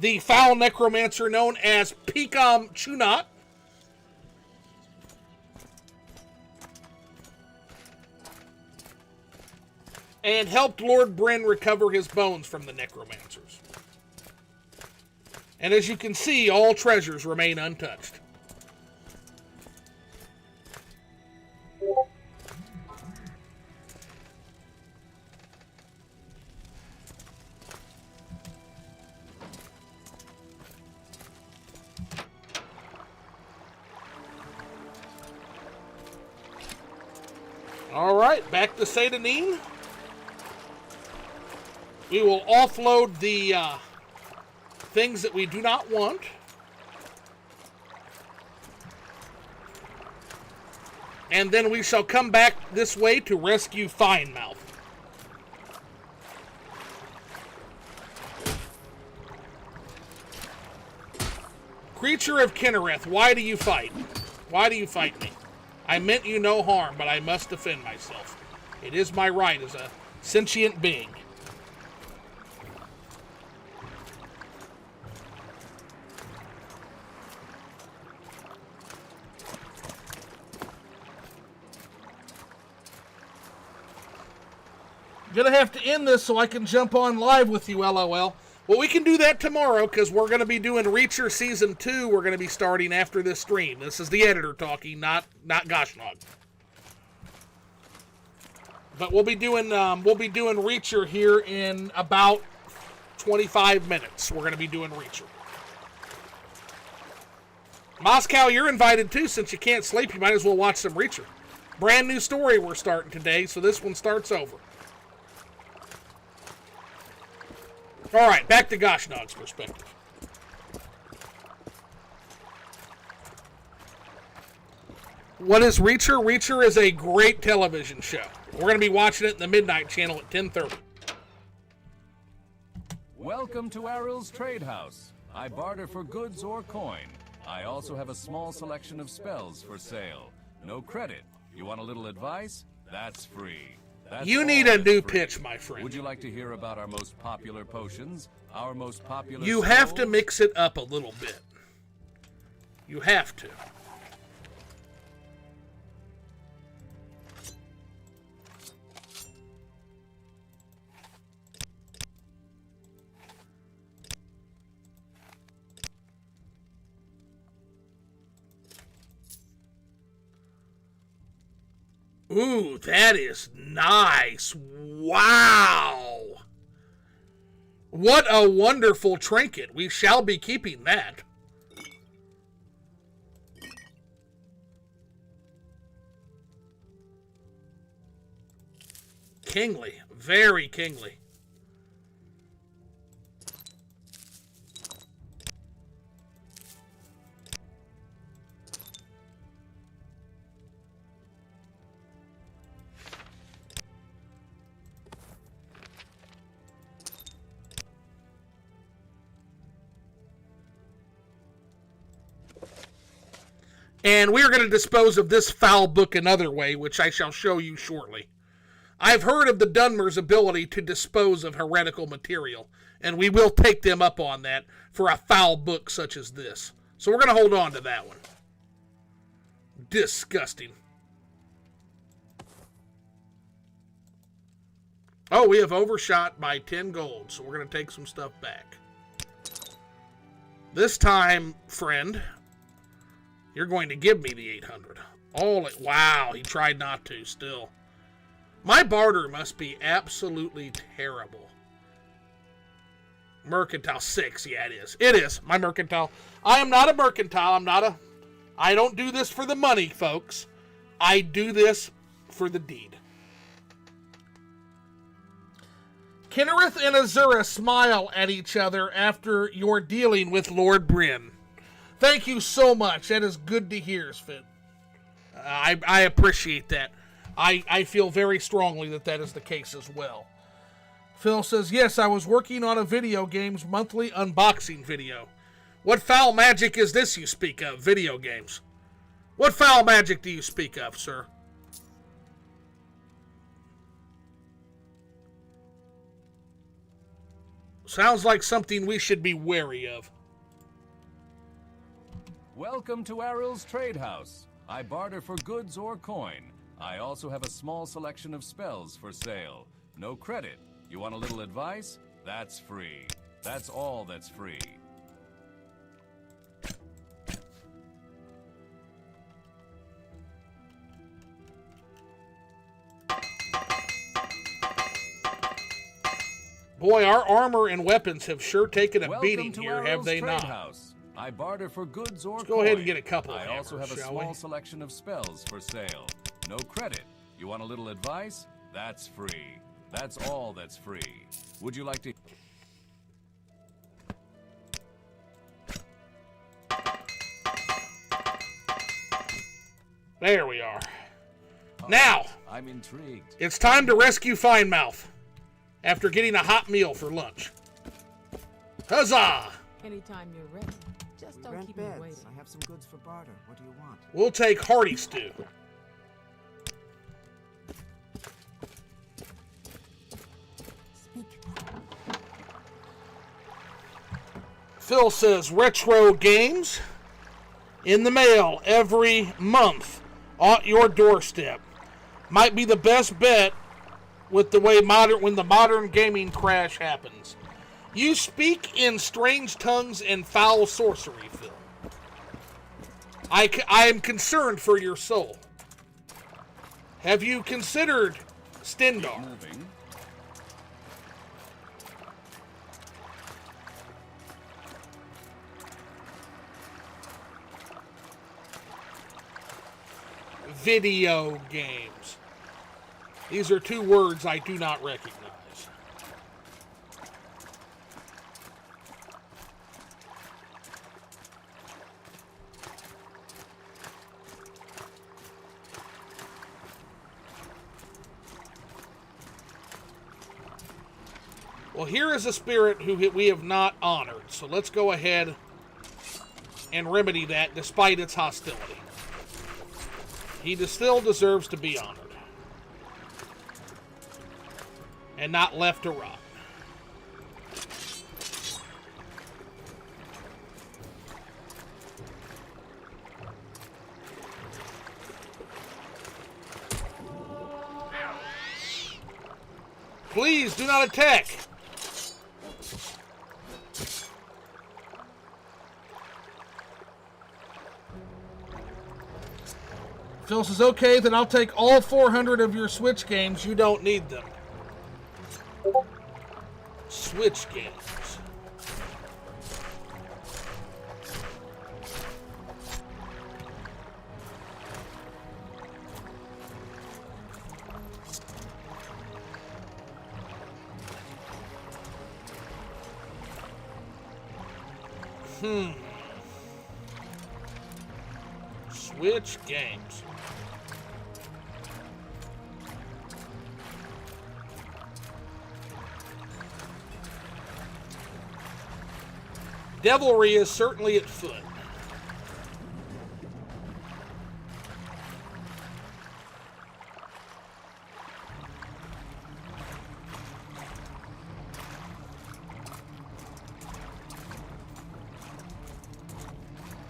The foul necromancer known as Pekam Chunat. And helped Lord Bryn recover his bones from the necromancers. And as you can see, all treasures remain untouched. All right, back to Seyda-Neen. We will offload the things that we do not want. And then we shall come back this way to rescue Finemouth. Creature of Kinnereth, why do you fight? Why do you fight me? I meant you no harm, but I must defend myself. It is my right as a sentient being. Gonna have to end this so I can jump on live with you, LOL. Well, we can do that tomorrow because we're going to be doing Reacher Season 2. We're going to be starting after this stream. This is the editor talking, not Goshnog. But we'll be doing Reacher here in about 25 minutes. We're going to be doing Reacher. Moscow, you're invited too. Since you can't sleep, you might as well watch some Reacher. Brand new story we're starting today, so this one starts over. All right, back to Goshnog's perspective. What is Reacher? Reacher is a great television show. We're going to be watching it in the Midnight Channel at 10:30. Welcome to Aril's Trade House. I barter for goods or coin. I also have a small selection of spells for sale. No credit. You want a little advice? That's free. That's You all need a that's new free. pitch, my friend. Would you like to hear about our most popular potions? Our most popular You have to spells? mix it up a little bit. You have to. Ooh, that is nice. Wow. What a wonderful trinket. We shall be keeping that. Kingly. Very kingly. And we are going to dispose of this foul book another way, which I shall show you shortly. I've heard of the Dunmer's ability to dispose of heretical material, and we will take them up on that for a foul book such as this. So we're going to hold on to that one. Disgusting. Oh, we have overshot by 10 gold, so we're going to take some stuff back. This time, friend, you're going to give me the 800. Wow, he tried not to still. My barter must be absolutely terrible. Mercantile 6, yeah, it is. It is, my mercantile. I am not a mercantile. I don't do this for the money, folks. I do this for the deed. Kinnereth and Azura smile at each other after your dealing with Lord Bryn. Thank you so much. That is good to hear, Sven. I appreciate that. I feel very strongly that that is the case as well. Phil says, yes, I was working on a video games monthly unboxing video. What foul magic is this you speak of, video games? What foul magic do you speak of, sir? Sounds like something we should be wary of. Welcome to Aril's Trade House. I barter for goods or coin. I also have a small selection of spells for sale. No credit. You want a little advice? That's free. That's all that's free. Boy, our armor and weapons have sure taken a Welcome beating to here, Aril's have they Trade not? House. I barter for goods or Let's go ahead and coin. get a couple of I also hammers, have a shall small we? selection of spells for sale. No credit. You want a little advice? That's free. That's all that's free. Would you like to... There we are. Now, I'm intrigued. it's time to rescue Finemouth after getting a hot meal for lunch. Huzzah! Anytime you're ready. Just don't Rent keep me beds. waiting. I have some goods for barter. What do you want? We'll take hearty stew. Speak. Phil says retro games in the mail every month at your doorstep. Might be the best bet with the way when the modern gaming crash happens. You speak in strange tongues and foul sorcery, Phil. I am concerned for your soul. Have you considered Stendarr? Moving. Video games. These are two words I do not recognize. Well, here is a spirit who we have not honored, so let's go ahead and remedy that despite its hostility. He still deserves to be honored. and not left to rot. Please do not attack. Phil says, okay, then I'll take all 400 of your Switch games. You don't need them. Switch games. Switch games. Devilry is certainly at foot.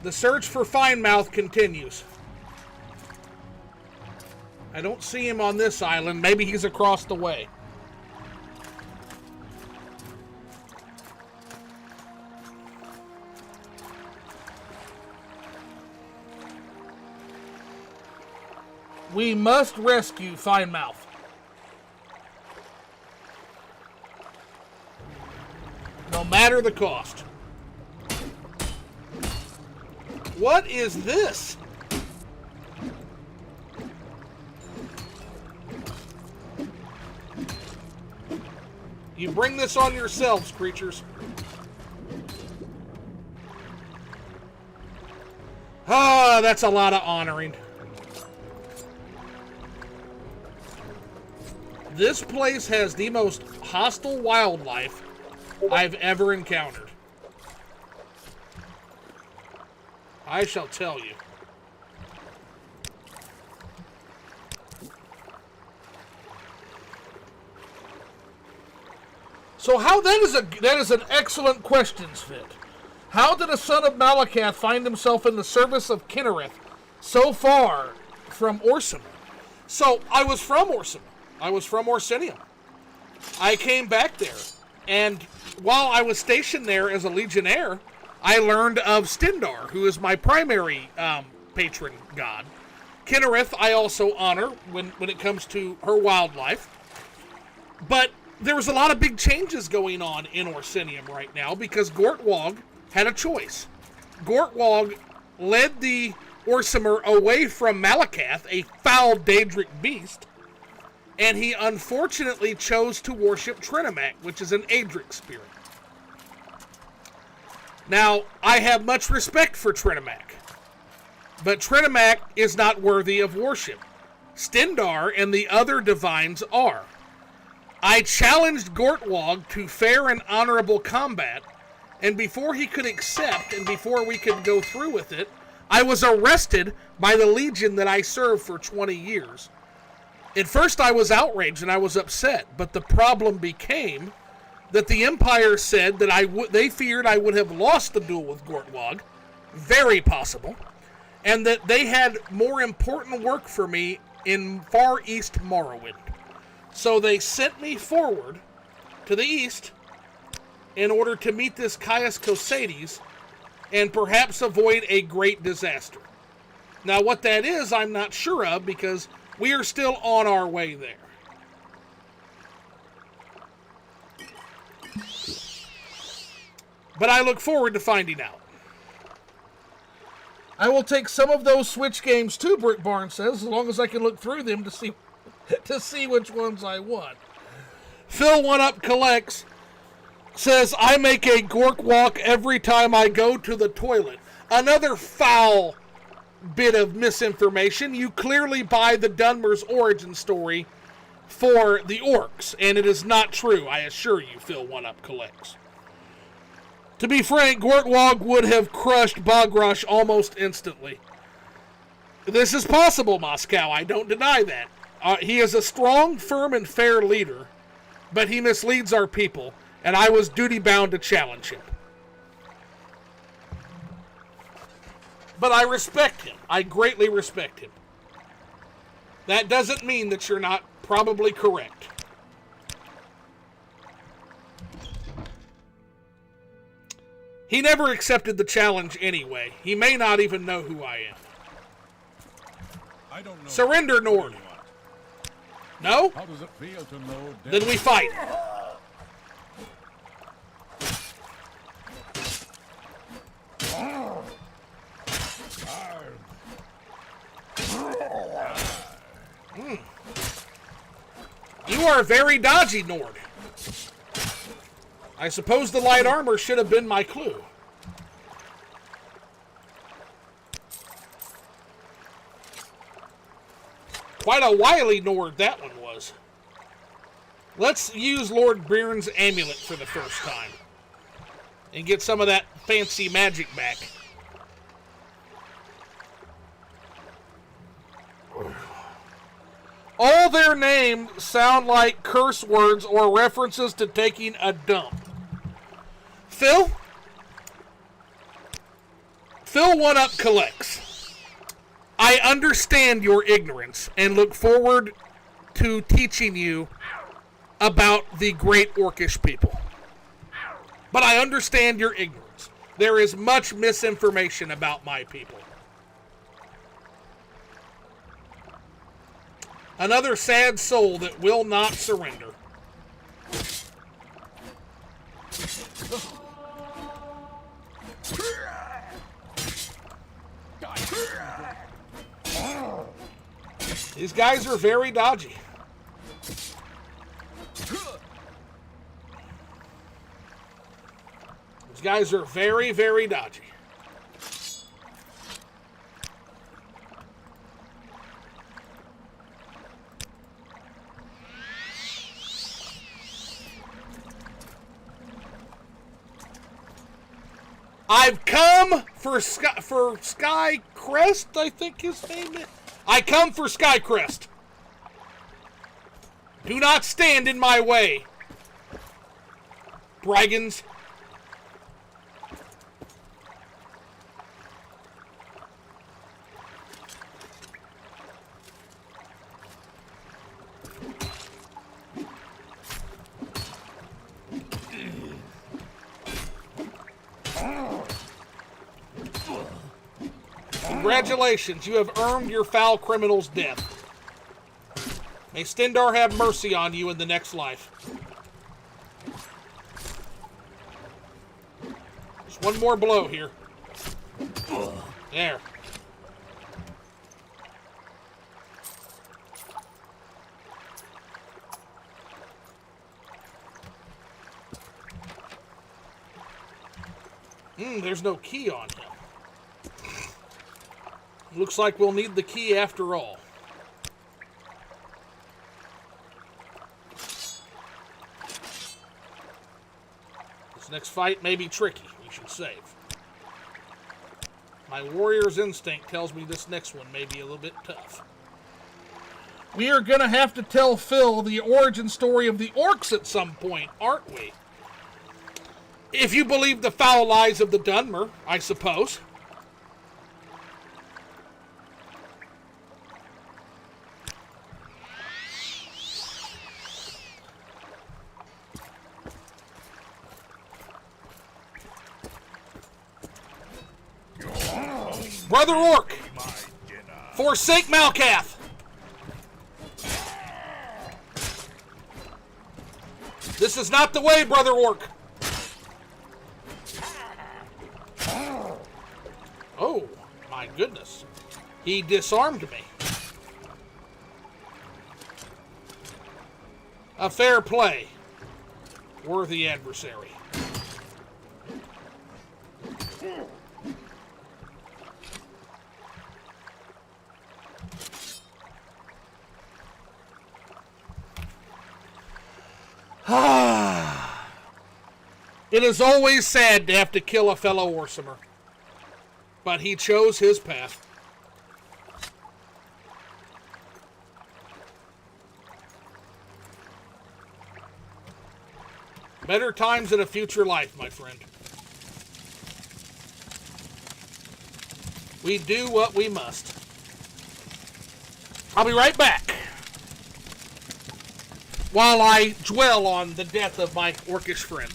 The search for Finemouth continues. I don't see him on this island. Maybe he's across the way. We must rescue Finemouth. No matter the cost. What is this? You bring this on yourselves, creatures. Ah, that's a lot of honoring. This place has the most hostile wildlife I've ever encountered. I shall tell you. So how that is an excellent question, Svit. How did a son of Malakath find himself in the service of Kinnereth so far from Orsama? So I was from Orsama. I was from Orsinium. I came back there, and while I was stationed there as a legionnaire, I learned of Stendarr, who is my primary patron god. Kinnereth I also honor when it comes to her wildlife. But there was a lot of big changes going on in Orsinium right now because Gortwog had a choice. Gortwog led the Orsimer away from Malakath, a foul Daedric beast, and he unfortunately chose to worship Trinimac, which is an Aedric spirit. Now, I have much respect for Trinimac, but Trinimac is not worthy of worship. Stendarr and the other divines are. I challenged Gortwog to fair and honorable combat, and before he could accept and before we could go through with it, I was arrested by the Legion that I served for 20 years. At first I was outraged and I was upset, but the problem became that the Empire said that they feared I would have lost the duel with Gortwog, very possible, and that they had more important work for me in far east Morrowind. So they sent me forward to the east in order to meet this Caius Cosades and perhaps avoid a great disaster. Now what that is, I'm not sure of because we are still on our way there. But I look forward to finding out. I will take some of those Switch games too, Brick Barn says, as long as I can look through them to see which ones I want. Phil One Up Collects says, I make a gork walk every time I go to the toilet. Another foul bit of misinformation. You clearly buy the Dunmer's origin story for the orcs, and it is not true, I assure you, Phil One Up Collects. To be frank, Gortwog would have crushed Bogrosh almost instantly. This is possible, Moscow. I don't deny that. He is a strong, firm, and fair leader, but he misleads our people, and I was duty-bound to challenge him. But I respect him. I greatly respect him. That doesn't mean that you're not probably correct. He never accepted the challenge anyway. He may not even know who I am. I don't know. Surrender, Nord. No? How does it feel to know death? Then we fight. You are very dodgy, Nord. I suppose the light armor should have been my clue. Quite a wily Nord that one was. Let's use Lord Byrne's amulet for the first time. And get some of that fancy magic back. All their names sound like curse words or references to taking a dump. Phil 1-Up collects. I understand your ignorance and look forward to teaching you about the great Orcish people. But I understand your ignorance. There is much misinformation about my people. Another sad soul that will not surrender. These guys are very dodgy. These guys are very, very dodgy. I've come for Skycrest, I think his name is. I come for Skycrest. Do not stand in my way, dragons. Congratulations, you have earned your foul criminal's death. May Stendarr have mercy on you in the next life. Just one more blow here. There. There's no key on him. Looks like we'll need the key after all. This next fight may be tricky. We should save. My warrior's instinct tells me this next one may be a little bit tough. We are going to have to tell Phil the origin story of the orcs at some point, aren't we? If you believe the foul lies of the Dunmer, I suppose. Brother Orc, forsake Malkath. This is not the way, Brother Orc. Oh, my goodness. He disarmed me. A fair play. Worthy adversary. It is always sad to have to kill a fellow Orsimer, but he chose his path. Better times in a future life, my friend. We do what we must. I'll be right back. While I dwell on the death of my orcish friend.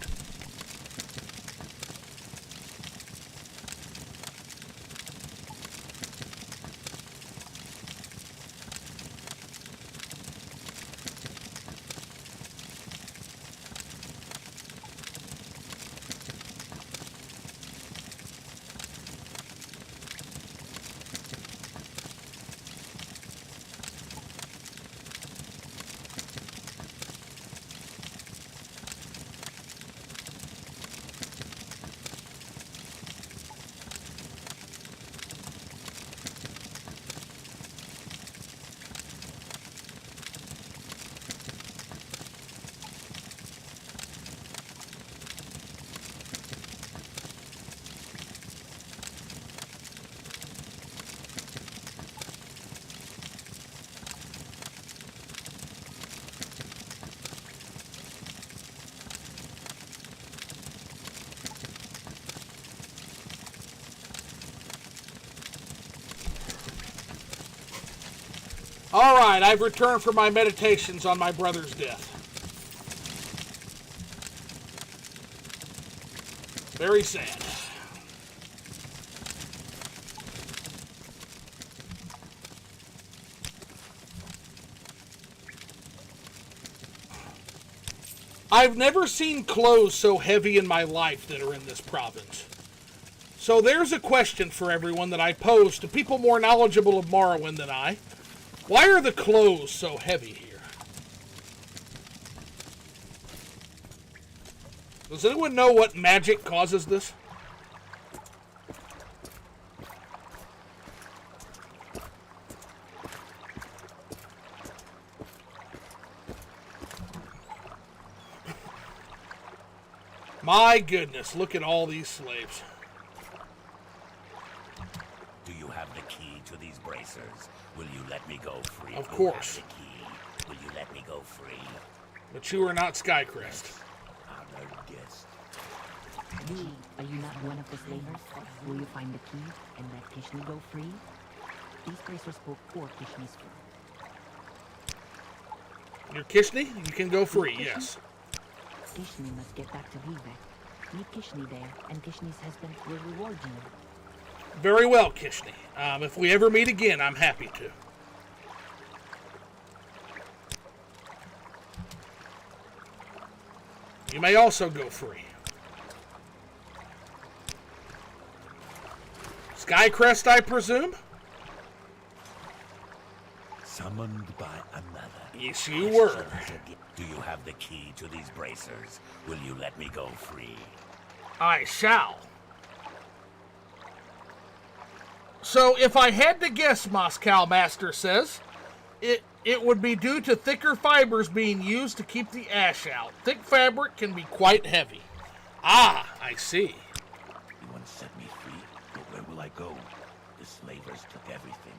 Alright, I've returned from my meditations on my brother's death. Very sad. I've never seen clothes so heavy in my life that are in this province. So there's a question for everyone that I pose to people more knowledgeable of Morrowind than I. Why are the clothes so heavy here? Does anyone know what magic causes this? My goodness, look at all these slaves. Do you have the key to these bracers? Will you let me go free? Of course. You have the key. Will you let me go free? But you are not Skycrest. Honored guest. You, are you not one of the slavers? Will you find the key and let Kishni go free? These bracers spoke for Kishni's crew. You're Kishni? You can go free, yes. Kishni must get back to Vivek. Meet Kishni there, and Kishni's husband will reward you. Very well, Kishni. If we ever meet again, I'm happy to. You may also go free. Skycrest, I presume? Summoned by another. Yes, you were. Do you have the key to these bracers? Will you let me go free? I shall. So, if I had to guess, Moscow Master says, it would be due to thicker fibers being used to keep the ash out. Thick fabric can be quite heavy. Ah, I see. You want to set me free? But where will I go? The slavers took everything.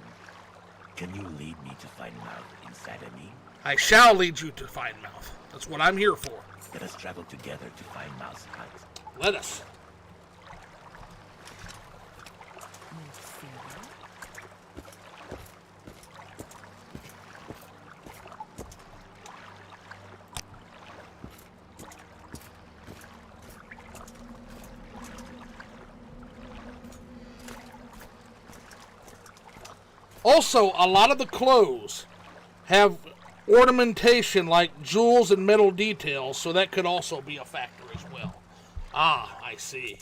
Can you lead me to find Mouth inside of me? I shall lead you to find Mouth. That's what I'm here for. Let us travel together to find Mouth's hut. Let us. Also, a lot of the clothes have ornamentation like jewels and metal details, so that could also be a factor as well. Ah, I see.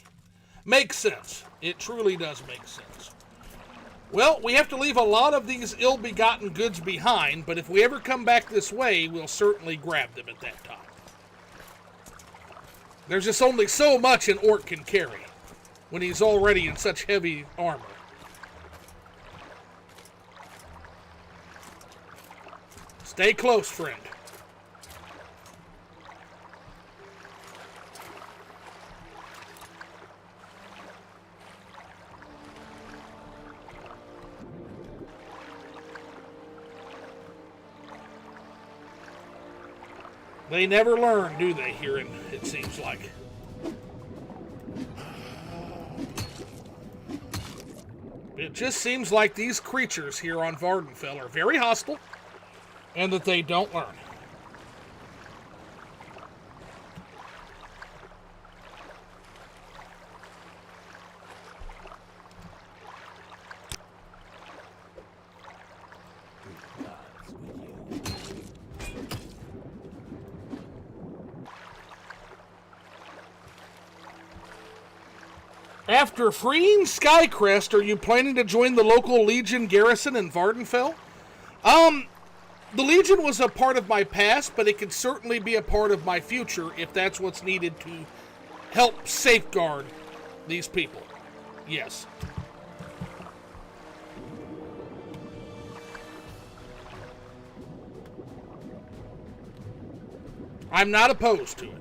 Makes sense. It truly does make sense. Well, we have to leave a lot of these ill-begotten goods behind, but if we ever come back this way, we'll certainly grab them at that time. There's just only so much an orc can carry when he's already in such heavy armor. Stay close, friend. They never learn, do they, here in, it seems like. It just seems like these creatures here on Vvardenfell are very hostile, and that they don't learn. After freeing Skycrest, are you planning to join the local Legion garrison in Vvardenfell? The Legion was a part of my past, but it could certainly be a part of my future if that's what's needed to help safeguard these people. Yes. I'm not opposed to it.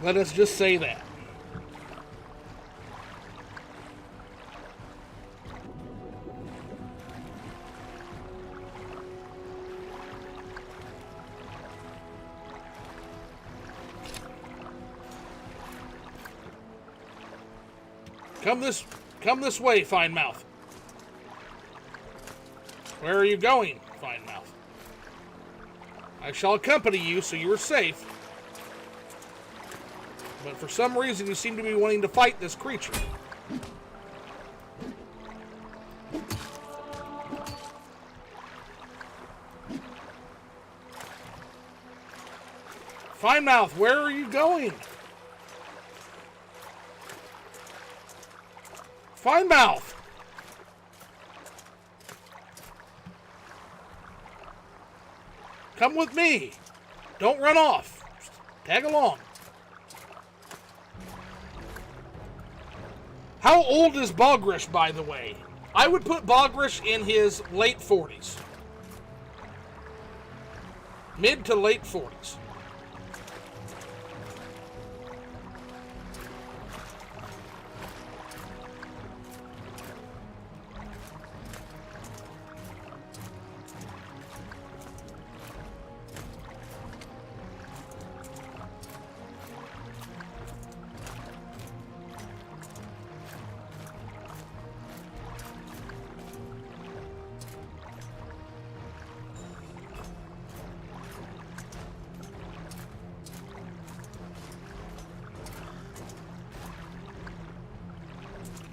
Let us just say that. Come this way, Fine Mouth. Where are you going, Fine Mouth? I shall accompany you so you are safe. But for some reason, you seem to be wanting to fight this creature. Fine Mouth, where are you going? Fine Mouth! Come with me. Don't run off. Tag along. How old is Bogrish, by the way? I would put Bogrish in his late 40s. Mid to late 40s.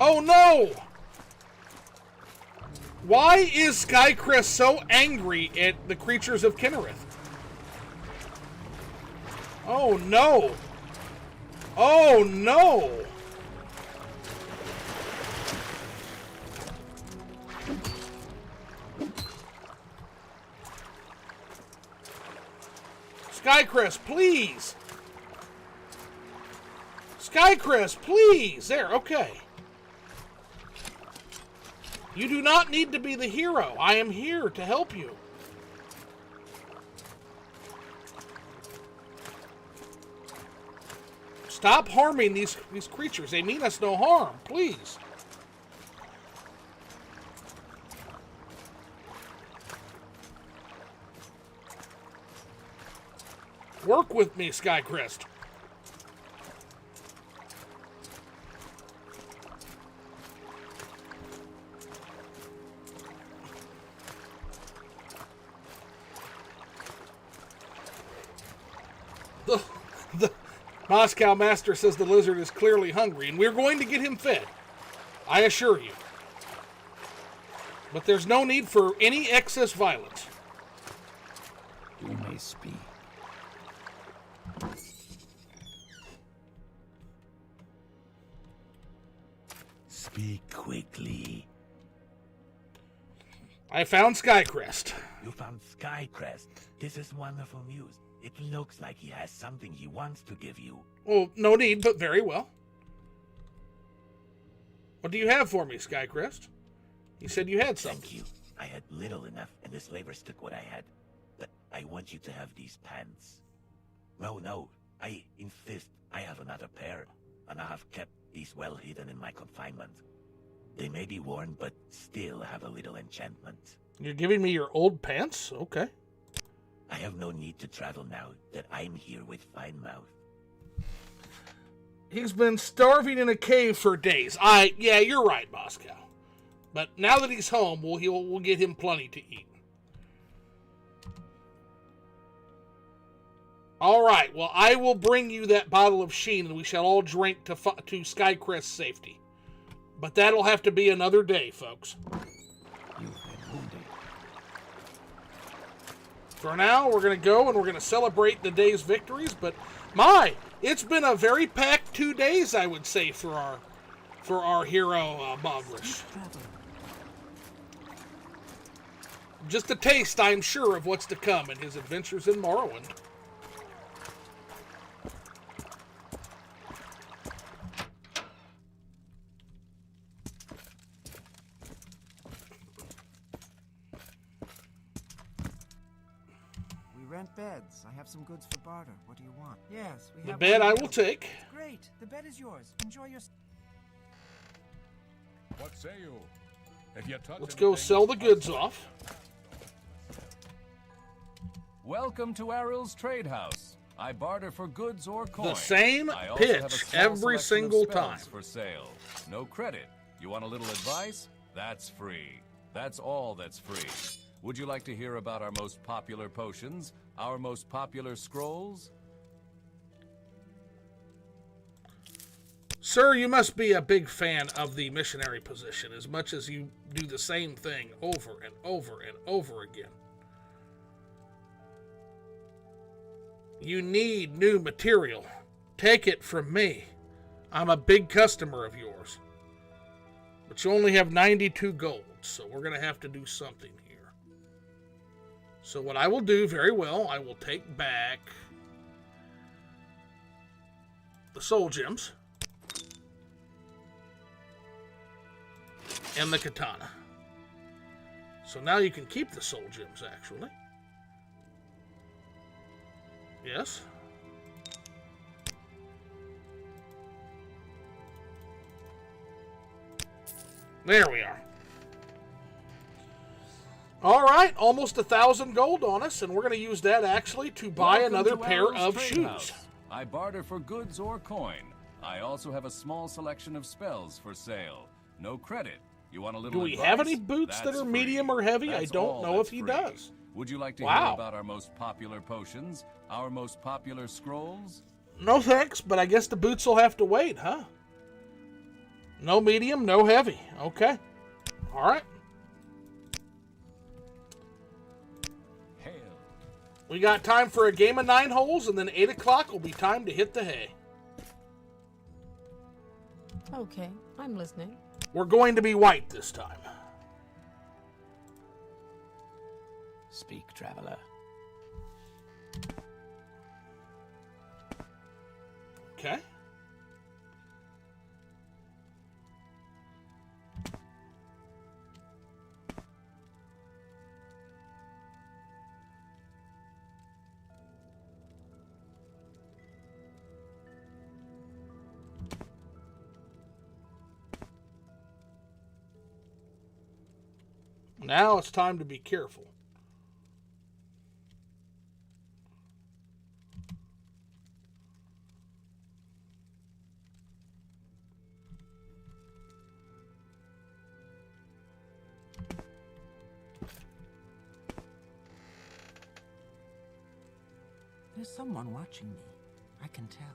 Oh no! Why is Skycrest so angry at the creatures of Kinnereth? Oh no! Oh no! Skycrest, please! Skycrest, please! There, okay. You do not need to be the hero. I am here to help you. Stop harming these creatures. They mean us no harm, please. Work with me, Skycrest. The Moscow Master says the lizard is clearly hungry, and we're going to get him fed. I assure you. But there's no need for any excess violence. You may speak. Speak quickly. I found Skycrest. You found Skycrest. This is wonderful news. It looks like he has something he wants to give you. Well, no need, but very well. What do you have for me, Skycrest? You said you had something. Thank you. I had little enough, and the slavers took what I had. But I want you to have these pants. No, I insist. I have another pair, and I have kept is well hidden in my confinement. They may be worn, but still have a little enchantment. You're giving me your old pants? Okay. I have no need to travel now that I'm here with Finemouth. He's been starving in a cave for days. Yeah, you're right, Moscow. But now that he's home, we'll get him plenty to eat. All right, well, I will bring you that bottle of Sheen, and we shall all drink to Skycrest's safety. But that'll have to be another day, folks. You've been wounded. For now, we're going to go and we're going to celebrate the day's victories. But it's been a very packed 2 days, I would say, for our hero Mogrish. Just a taste, I'm sure, of what's to come in his adventures in Morrowind. Rent beds. I have some goods for barter. What do you want? Yes, we have... The bed I will take. Great. The bed is yours. Enjoy your... What say you? If you touch Let's go sell the goods off. Welcome to Aril's Trade House. I barter for goods or coin. The same I also have a pitch small every selection single of spells time. for sale. No credit. You want a little advice? That's free. That's all that's free. Would you like to hear about our most popular potions? Our most popular scrolls? Sir, you must be a big fan of the missionary position, as much as you do the same thing over and over and over again. You need new material. Take it from me. I'm a big customer of yours. But you only have 92 gold, so we're going to have to do something here. So what I will do very well, I will take back the soul gems and the katana. So now you can keep the soul gems, actually. Yes. There we are. All right, almost 1,000 gold on us, and we're going to use that actually to buy another pair of shoes. I barter for goods or coin. I also have a small selection of spells for sale. No credit. You want a little Do we advice? have any boots that That's are medium or heavy? That's I don't all know if that's he free. does. Would you like to hear Wow. about our most popular potions? Our most popular scrolls? No thanks, but I guess the boots will have to wait, huh? No medium, no heavy. Okay. All right. Hail. We got time for a game of 9 holes, and then 8 o'clock will be time to hit the hay. Okay, I'm listening. We're going to be white this time. Speak, traveler. Okay. Now it's time to be careful. There's someone watching me. I can tell.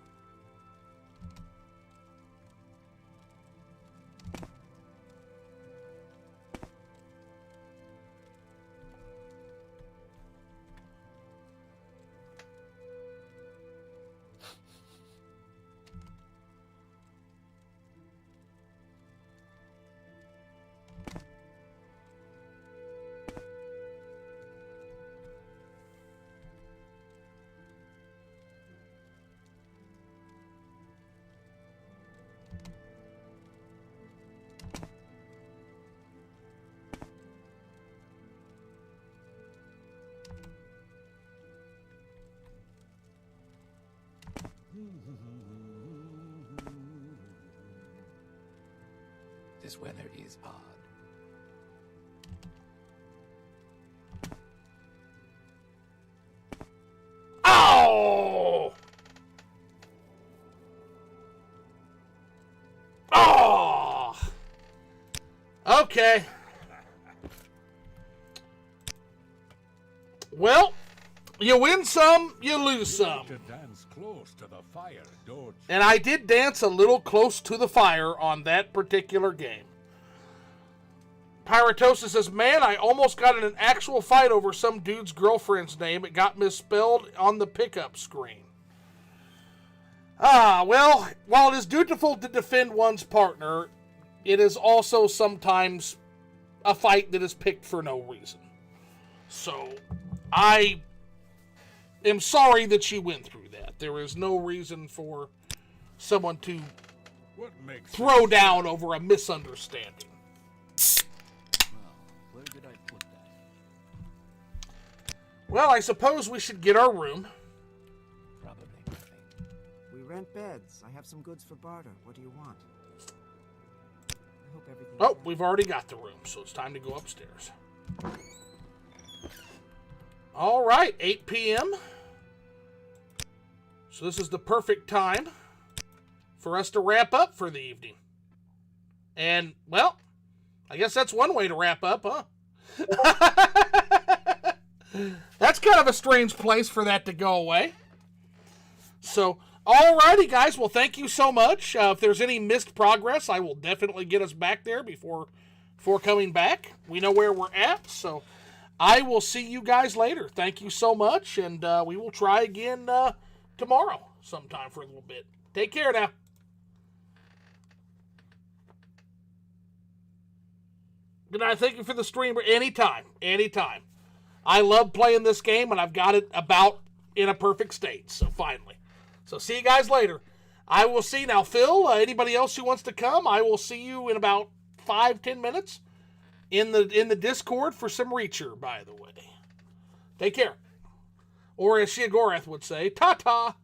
This weather is odd. Oh! Oh! Okay. Well, you win some, you lose some. To dance close to the fire, don't And I did dance a little close to the fire on that particular game. Pyritosis says, man, I almost got in an actual fight over some dude's girlfriend's name. It got misspelled on the pickup screen. Well, while it is dutiful to defend one's partner, it is also sometimes a fight that is picked for no reason. So, I am sorry that she went through that. There is no reason for someone to throw down over a misunderstanding. Where did I put that? Well, I suppose we should get our room. Probably nothing. We rent beds. I have some goods for barter. What do you want? I hope everything. Oh, we've already got the room, so it's time to go upstairs. All right, 8 p.m. So this is the perfect time for us to wrap up for the evening. And, well, I guess that's one way to wrap up, huh? That's kind of a strange place for that to go away. So, alrighty, guys. Well, thank you so much. If there's any missed progress, I will definitely get us back there before coming back. We know where we're at, so I will see you guys later. Thank you so much, and we will try again tomorrow sometime for a little bit. Take care now. Good night. Thank you for the stream. Anytime. I love playing this game, and I've got it about in a perfect state, so finally. So see you guys later. I will see now, Phil, anybody else who wants to come, I will see you in about 5-10 minutes in the Discord for some Reacher, by the way. Take care. Or as Shiagorath would say, ta-ta.